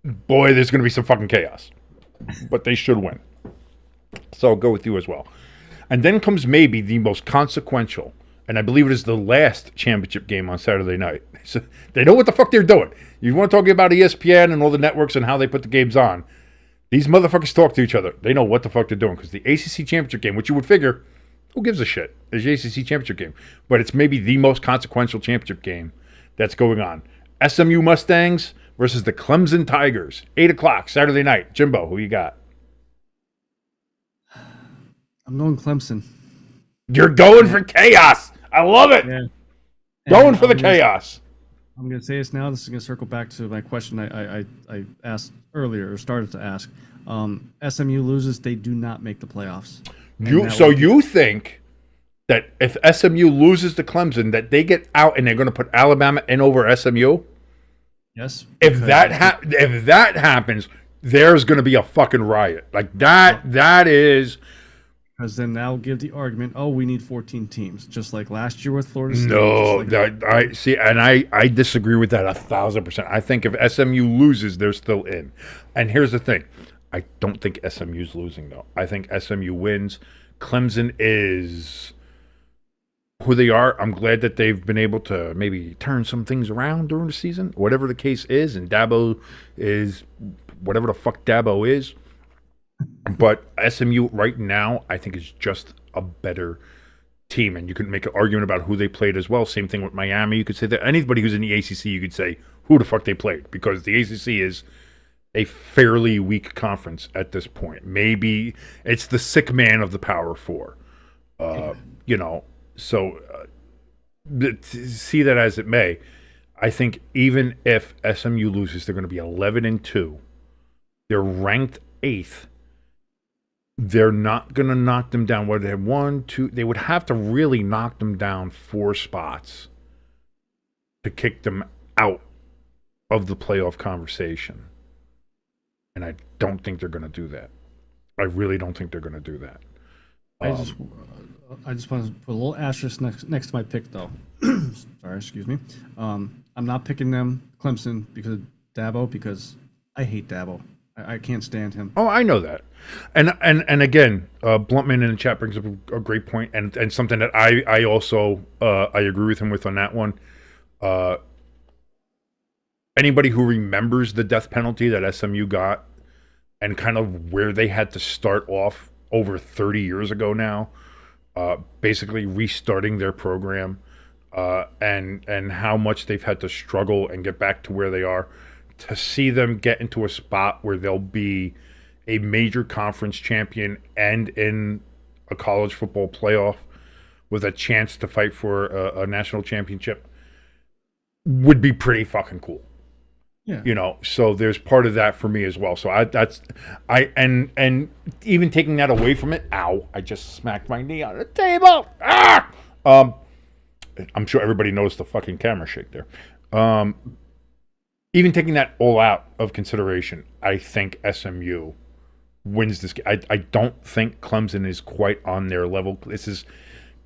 boy, there's going to be some fucking chaos. But they should win. So I'll go with you as well. And then comes maybe the most consequential, and I believe it is the last championship game on Saturday night. So they know what the fuck they're doing. You want to talk about ESPN and all the networks and how they put the games on. These motherfuckers talk to each other. They know what the fuck they're doing. Because the ACC championship game, which you would figure, who gives a shit? Is the ACC championship game. But it's maybe the most consequential championship game that's going on. SMU Mustangs versus the Clemson Tigers. 8 o'clock, Saturday night. Jimbo, who you got? I'm going Clemson. You're going for chaos. I love it. Yeah. Going for the chaos. I'm going to say this now. This is going to circle back to my question I asked earlier, or started to ask. SMU loses, they do not make the playoffs. You think that if SMU loses to Clemson, that they get out and they're going to put Alabama in over SMU? Yes. If that happens, there's going to be a fucking riot. Like that is. Because then that'll give the argument, oh, we need 14 teams, just like last year with Florida State. No, like I see, and I disagree with that 1,000%. I think if SMU loses, they're still in. And here's the thing: I don't think SMU's losing though. I think SMU wins. Clemson is who they are. I'm glad that they've been able to maybe turn some things around during the season, whatever the case is. And Dabo is whatever the fuck Dabo is. But SMU right now, I think, is just a better team. And you can make an argument about who they played as well. Same thing with Miami. You could say that anybody who's in the ACC, you could say who the fuck they played. Because the ACC is a fairly weak conference at this point. Maybe it's the sick man of the Power Four. You know, so see that as it may, I think even if SMU loses, they're going to be 11-2. They're ranked 8th. They're not going to knock them down. Whether they have 1, 2, they would have to really knock them down 4 spots to kick them out of the playoff conversation. And I don't think they're going to do that. I really don't think they're going to do that. I just want to put a little asterisk next to my pick, though. Sorry, excuse me. I'm not picking them, Clemson, because of Dabo, because I hate Dabo. I can't stand him. Oh, I know that. And again, Bluntman in the chat brings up a great point, and something that I also I agree with him with on that one. Anybody who remembers the death penalty that SMU got and kind of where they had to start off over 30 years ago now, basically restarting their program, and how much they've had to struggle and get back to where they are, to see them get into a spot where they'll be a major conference champion and in a college football playoff with a chance to fight for a national championship would be pretty fucking cool. Yeah. You know, so there's part of that for me as well. So and even taking that away from it, ow, I just smacked my knee on the table. Ah! I'm sure everybody knows the fucking camera shake there. Even taking that all out of consideration, I think SMU wins this game. I don't think Clemson is quite on their level. This is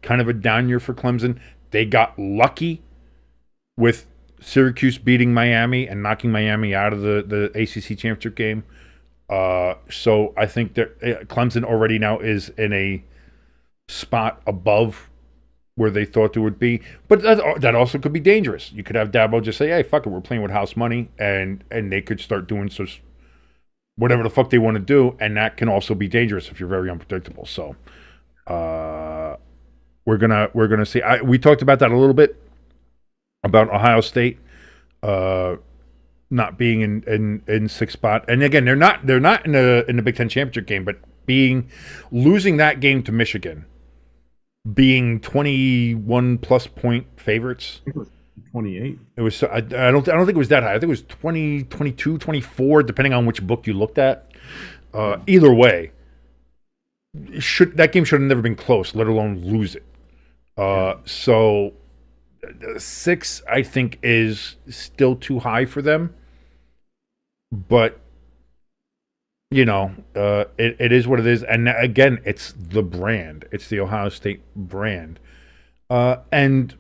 kind of a down year for Clemson. They got lucky with Syracuse beating Miami and knocking Miami out of the ACC championship game. So I think that Clemson already now is in a spot above where they thought they would be. But that also could be dangerous. You could have Dabo just say, hey, fuck it, we're playing with house money, and they could start doing whatever the fuck they want to do, and that can also be dangerous if you're very unpredictable. So we're gonna see. We talked about that a little bit, about Ohio State not being in sixth spot. And again, they're not in the Big Ten championship game, but losing that game to Michigan, being 21 plus point favorites. I think it was 28. It was I don't think it was that high. I think it was 20, 22, 24, depending on which book you looked at. Either way, that game should have never been close, let alone lose it. So 6, I think, is still too high for them. But you know, it is what it is. And again, it's the brand. It's the Ohio State brand. And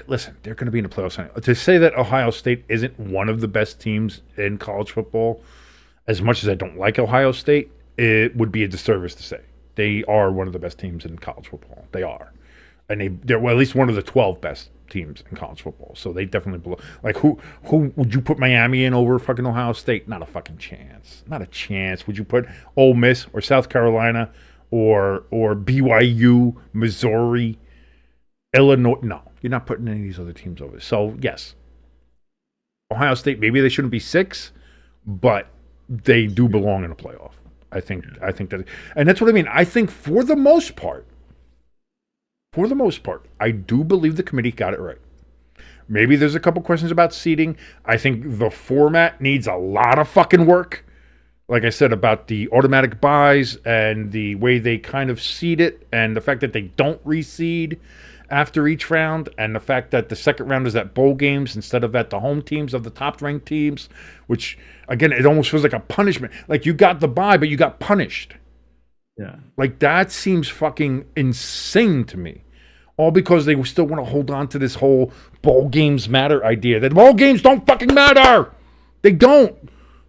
listen, they're going to be in the playoffs. To say that Ohio State isn't one of the best teams in college football, as much as I don't like Ohio State, it would be a disservice to say. They are one of the best teams in college football. They are. And they're at least one of the 12 best teams in college football. So they definitely belong. Like, who would you put Miami in over fucking Ohio State? Not a fucking chance. Not a chance. Would you put Ole Miss or South Carolina or BYU, Missouri, Illinois? No, you're not putting any of these other teams over. So yes, Ohio State, maybe they shouldn't be 6, but they do belong in a playoff. I think that, and that's what I mean. I think for the most part, I do believe the committee got it right. Maybe there's a couple questions about seeding. I think the format needs a lot of fucking work. Like I said, about the automatic buys and the way they kind of seed it and the fact that they don't reseed after each round, and the fact that the second round is at bowl games instead of at the home teams of the top-ranked teams, which, again, it almost feels like a punishment. Like, you got the bye, but you got punished. Yeah. Like, that seems fucking insane to me. All because they still want to hold on to this whole bowl games matter idea. That bowl games don't fucking matter. They don't.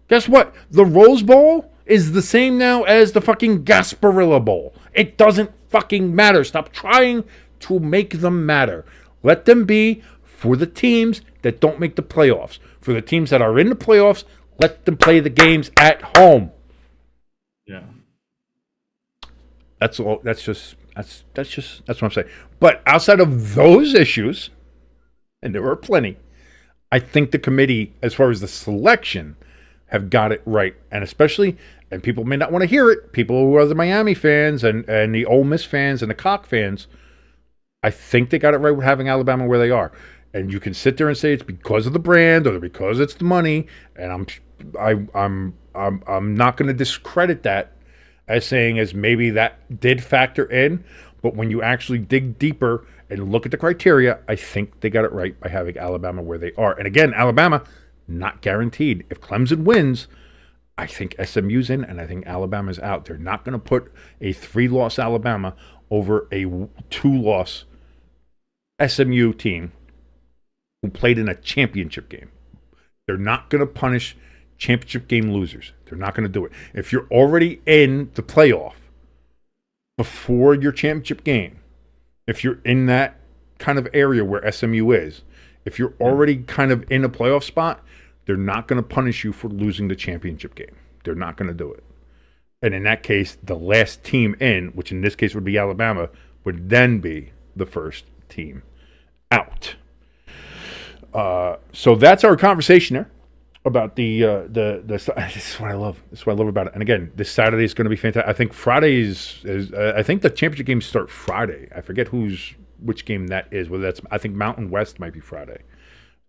Guess what? The Rose Bowl is the same now as the fucking Gasparilla Bowl. It doesn't fucking matter. Stop trying to make them matter. Let them be for the teams that don't make the playoffs. For the teams that are in the playoffs, let them play the games at home. Yeah. That's all. That's what I'm saying. But outside of those issues, and there are plenty, I think the committee, as far as the selection, have got it right. And especially, and people may not want to hear it, people who are the Miami fans and the Ole Miss fans and the Cock fans, I think they got it right with having Alabama where they are. And you can sit there and say it's because of the brand or because it's the money, and I'm not going to discredit that as saying as maybe that did factor in, but when you actually dig deeper and look at the criteria, I think they got it right by having Alabama where they are. And again, Alabama, not guaranteed. If Clemson wins, I think SMU's in and I think Alabama's out. They're not going to put a 3-loss Alabama over a 2-loss SMU team who played in a championship game. They're not going to punish championship game losers. They're not going to do it. If you're already in the playoff before your championship game, if you're in that kind of area where SMU is, if you're already kind of in a playoff spot, they're not going to punish you for losing the championship game. They're not going to do it. And in that case, the last team in, which in this case would be Alabama, would then be the first team out. So that's our conversation there about the this is what I love. This is what I love about it. And again, this Saturday is going to be fantastic. I think Friday is I think the championship games start Friday. I forget which game that is. Whether that's, I think Mountain West might be Friday.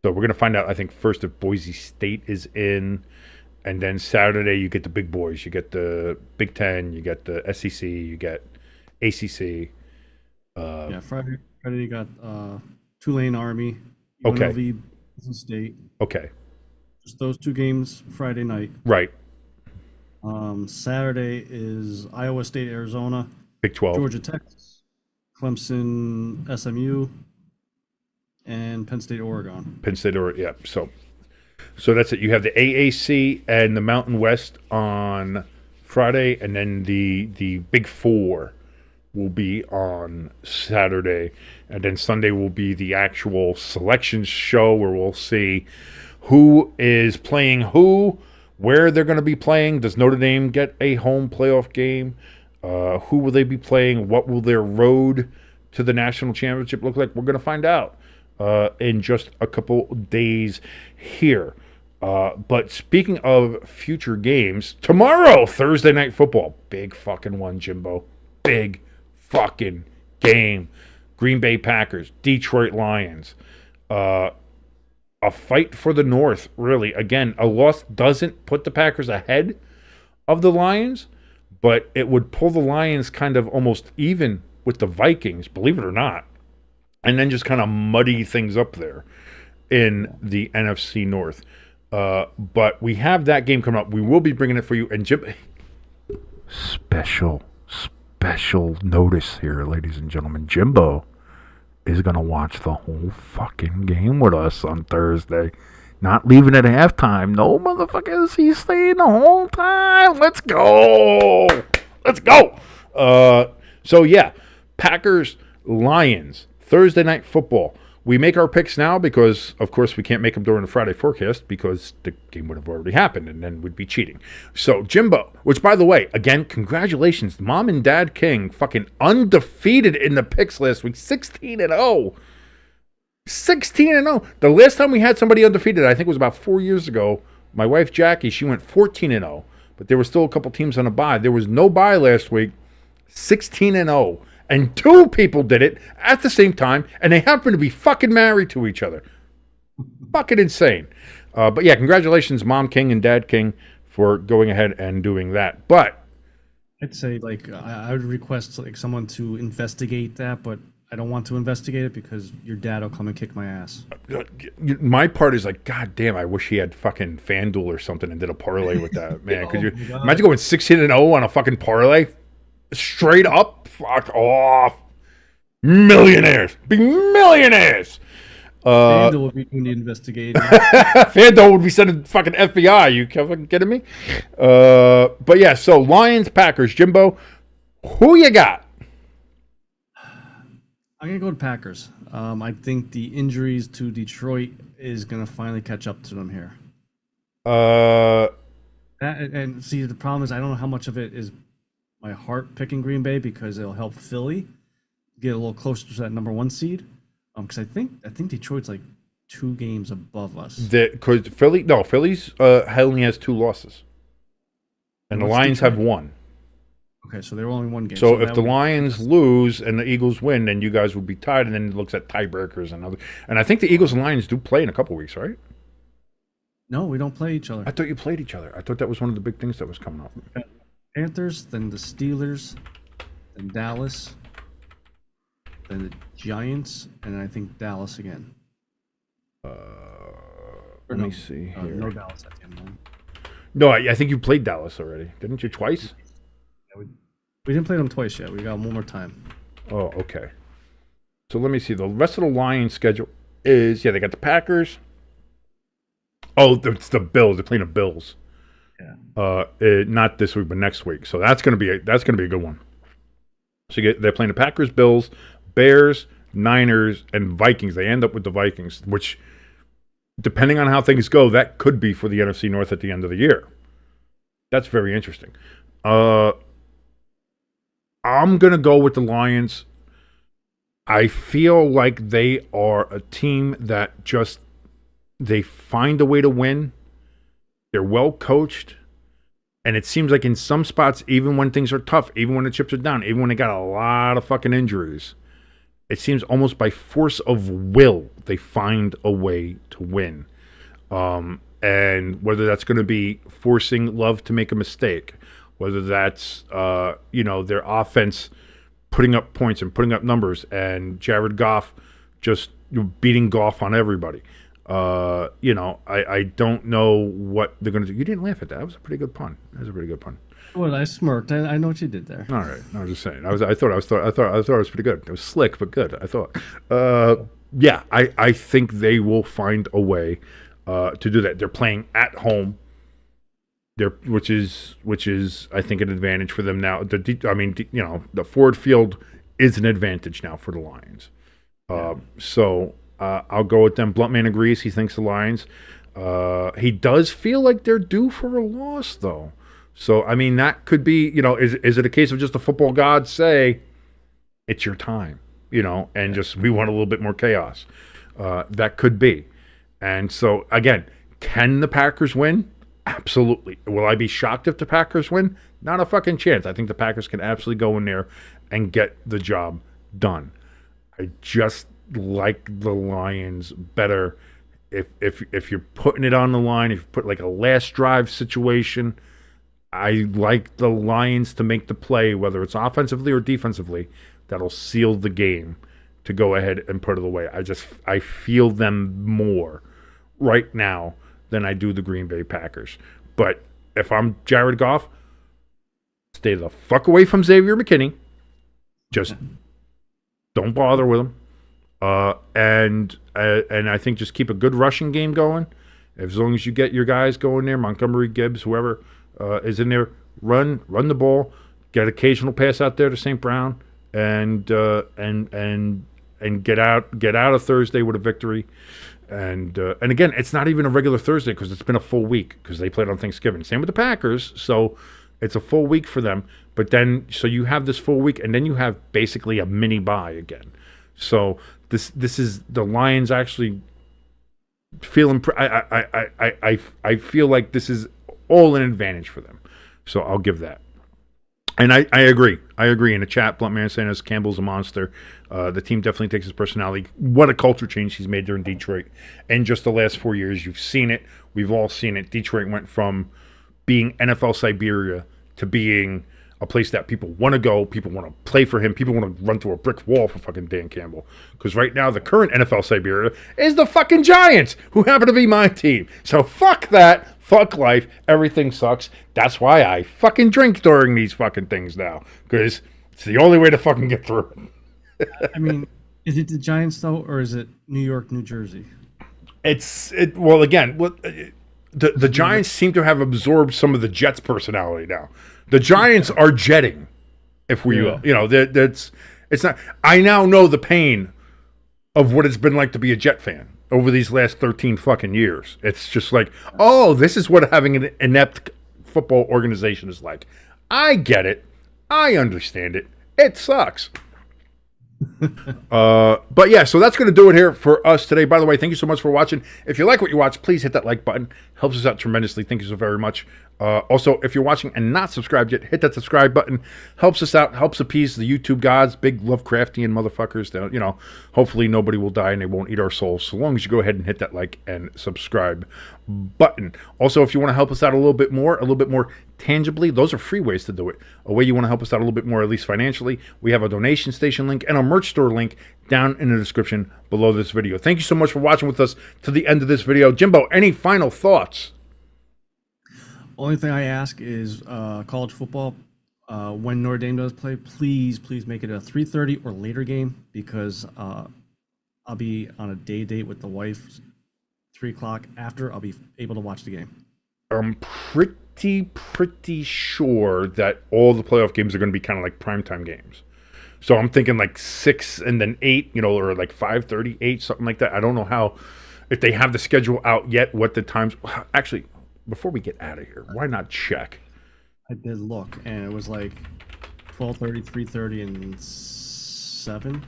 So we're going to find out. I think first if Boise State is in, and then Saturday you get the big boys. You get the Big Ten. You get the SEC. You get ACC. Friday you got Tulane Army. Okay. UNLV, Boise State. Okay. Just those 2 games Friday night. Right. Saturday is Iowa State, Arizona. Big 12. Georgia, Texas. Clemson, SMU. And Penn State, Oregon. Penn State, Oregon, yeah. So that's it. You have the AAC and the Mountain West on Friday, and then the Big 4 will be on Saturday, and then Sunday will be the actual selections show where we'll see who is playing who, where they're going to be playing. Does Notre Dame get a home playoff game? Who will they be playing? What will their road to the national championship look like? We're going to find out in just a couple days here. But speaking of future games, tomorrow, Thursday Night Football. Big fucking one, Jimbo. Big fucking game. Green Bay Packers, Detroit Lions. A fight for the North, really. Again, a loss doesn't put the Packers ahead of the Lions, but it would pull the Lions kind of almost even with the Vikings, believe it or not, and then just kind of muddy things up there in the NFC North. But we have that game coming up. We will be bringing it for you. And Jim, special notice here, ladies and gentlemen. Jimbo is going to watch the whole fucking game with us on Thursday. Not leaving at halftime. No, motherfuckers. He's staying the whole time. Let's go. So, yeah. Packers, Lions, Thursday Night Football. We make our picks now because, of course, we can't make them during the Friday forecast because the game would have already happened and then we'd be cheating. So, Jimbo, which, by the way, again, congratulations. Mom and Dad King, fucking undefeated in the picks last week. 16-0. 16-0. The last time we had somebody undefeated, I think it was about 4 years ago. My wife, Jackie, she went 14-0. But there were still a couple teams on a bye. There was no bye last week. 16-0. And 2 people did it at the same time, and they happen to be fucking married to each other. Fucking insane. But yeah, congratulations, Mom King and Dad King, for going ahead and doing that. But I'd say, like, I would request like someone to investigate that, but I don't want to investigate it because your dad will come and kick my ass. My part is like, God damn, I wish he had fucking FanDuel or something and did a parlay with that, man. Could you imagine going 16-0 on a fucking parlay? Straight up? Fuck off. Millionaires. Be millionaires. FanDuel would be doing the investigating. FanDuel would be sending fucking FBI. You fucking kidding me? But yeah, so Lions, Packers. Jimbo, who you got? I'm going to go to Packers. I think the injuries to Detroit is going to finally catch up to them here. And see, the problem is I don't know how much of it is my heart picking Green Bay because it'll help Philly get a little closer to that number 1 seed. Because I think Detroit's like 2 games above us. Because Philly's only has 2 losses, and the Lions have 1. Okay, so they're only 1 game. So if the Lions lose and the Eagles win, then you guys would be tied, and then it looks at tiebreakers and other. And I think the Eagles and Lions do play in a couple weeks, right? No, we don't play each other. I thought you played each other. I thought that was one of the big things that was coming up. Panthers, then the Steelers, then Dallas, then the Giants, and I think Dallas again. Let me see here. No Dallas at the end. No, I think you played Dallas already. Didn't you twice? Yeah, we didn't play them twice yet. We got 1 more time. Oh, okay. So let me see. The rest of the Lions schedule is, they got the Packers. Oh, it's the Bills. They're playing the Bills. Yeah. Not this week, but next week. So that's gonna be a good one. So they're playing the Packers, Bills, Bears, Niners, and Vikings. They end up with the Vikings, which, depending on how things go, that could be for the NFC North at the end of the year. That's very interesting. I'm going to go with the Lions. I feel like they are a team that they find a way to win. They're well coached. And it seems like in some spots, even when things are tough, even when the chips are down, even when they got a lot of fucking injuries, it seems almost by force of will, they find a way to win. And whether that's going to be forcing Love to make a mistake, whether that's, their offense putting up points and putting up numbers, and Jared Goff just beating Goff on everybody. I don't know what they're going to do. You didn't laugh at that. That was a pretty good pun. Well, I smirked. I know what you did there. All right. I was just saying. I thought it was pretty good. It was slick, but good. I thought. I think they will find a way to do that. They're playing at home. Which is I think an advantage for them now. The Ford Field is an advantage now for the Lions. So I'll go with them. Bluntman agrees. He thinks the Lions. He does feel like they're due for a loss, though. So, that could be, is it a case of just the football gods say, it's your time, and just we want a little bit more chaos. That could be. And so, again, can the Packers win? Absolutely. Will I be shocked if the Packers win? Not a fucking chance. I think the Packers can absolutely go in there and get the job done. I just like the Lions better if you're putting it on the line, if you put like a last drive situation. I like the Lions to make the play, whether it's offensively or defensively, that'll seal the game to go ahead and put it away. I feel them more right now than I do the Green Bay Packers. But if I'm Jared Goff, stay the fuck away from Xavier McKinney. Just don't bother with him. And I think just keep a good rushing game going. As long as you get your guys going there, Montgomery, Gibbs, whoever is in there, run the ball, get occasional pass out there to St. Brown, and get out of Thursday with a victory. And again, it's not even a regular Thursday because it's been a full week because they played on Thanksgiving. Same with the Packers, so it's a full week for them. But then, so you have this full week, and then you have basically a mini bye again. So this is the Lions actually feeling. I feel like this is all an advantage for them. So I'll give that. And I agree. In the chat, Bluntman saying as Campbell's a monster. The team definitely takes his personality. What a culture change he's made there in Detroit. And just the last 4 years, you've seen it. We've all seen it. Detroit went from being NFL Siberia to being a place that people want to go, people want to play for him, people want to run through a brick wall for fucking Dan Campbell. Because right now, the current NFL Siberia is the fucking Giants, who happen to be my team. So fuck that, fuck life, everything sucks. That's why I fucking drink during these fucking things now. Because it's the only way to fucking get through it. I mean, is it the Giants though, or is it New York, New Jersey? Well, again, the Giants seem to have absorbed some of the Jets' personality now. The Giants are jetting, if we will. You know, it's not. I now know the pain of what it's been like to be a Jet fan over these last 13 fucking years. It's just like, oh, this is what having an inept football organization is like. I get it. I understand it. It sucks. But yeah, so that's going to do it here for us today. By the way, thank you so much for watching. If you like what you watch, please hit that like button. Helps us out tremendously. Thank you so very much. Also, if you're watching and not subscribed yet, hit that subscribe button. Helps us out. Helps appease the YouTube gods, big Lovecraftian motherfuckers. That, you know, hopefully nobody will die and they won't eat our souls. So long as you go ahead and hit that like and subscribe button. Also, if you want to help us out a little bit more tangibly, those are free ways to do it. A way you want to help us out a little bit more, at least financially, we have a donation station link and a merch store link down in the description below this video. Thank you so much for watching with us to the end of this video. Jimbo, any final thoughts? Only thing I ask is college football, when Notre Dame does play, please make it a 3:30 or later game, because I'll be on a date with the wife 3 o'clock. After, I'll be able to watch the game. I'm pretty sure that all the playoff games are going to be kind of like primetime games. So I'm thinking like 6 and then 8, you know, or like 5:30, 8, something like that. I don't know how, if they have the schedule out yet, what the times. Actually, before we get out of here, why not check? I did look, and it was like 12:30, 3:30, and 7.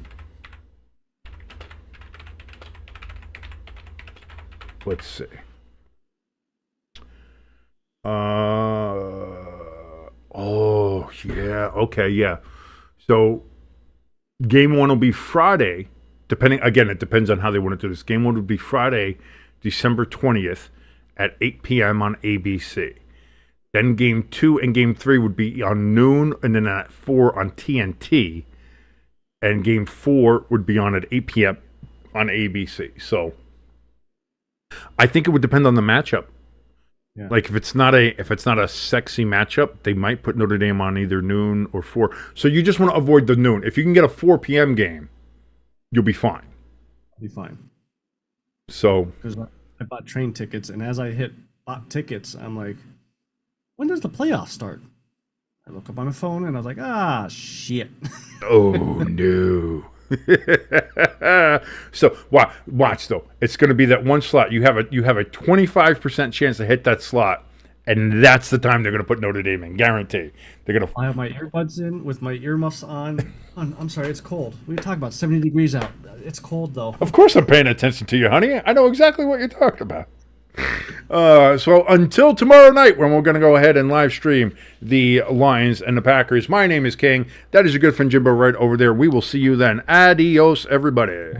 Let's see. Oh, yeah. Okay, yeah. So game 1 will be Friday, depending, again, it depends on how they want to do this. Game 1 would be Friday, December 20th at 8 p.m. on ABC. Then game 2 and game 3 would be on noon, and then at 4 on TNT. And game 4 would be on at 8 p.m. on ABC. So I think it would depend on the matchup. Yeah. Like if it's not a sexy matchup, they might put Notre Dame on either noon or 4. So you just want to avoid the noon. If you can get a 4 p.m. game, you'll be fine. I'll be fine. So because I bought train tickets, and as I bought tickets, I'm like, when does the playoffs start? I look up on my phone, and I was like, shit. Oh no. So watch though. It's going to be that one slot. You have a 25% chance to hit that slot, and that's the time they're going to put Notre Dame in. Guarantee. They're going to. I have my earbuds in with my earmuffs on. I'm sorry, it's cold. We talk about 70 degrees out. It's cold though. Of course, I'm paying attention to you, honey. I know exactly what you're talking about. So until tomorrow night, when we're going to go ahead and live stream the Lions and the Packers, my name is King. That is your good friend Jimbo right over there. We will see you then. Adios, everybody.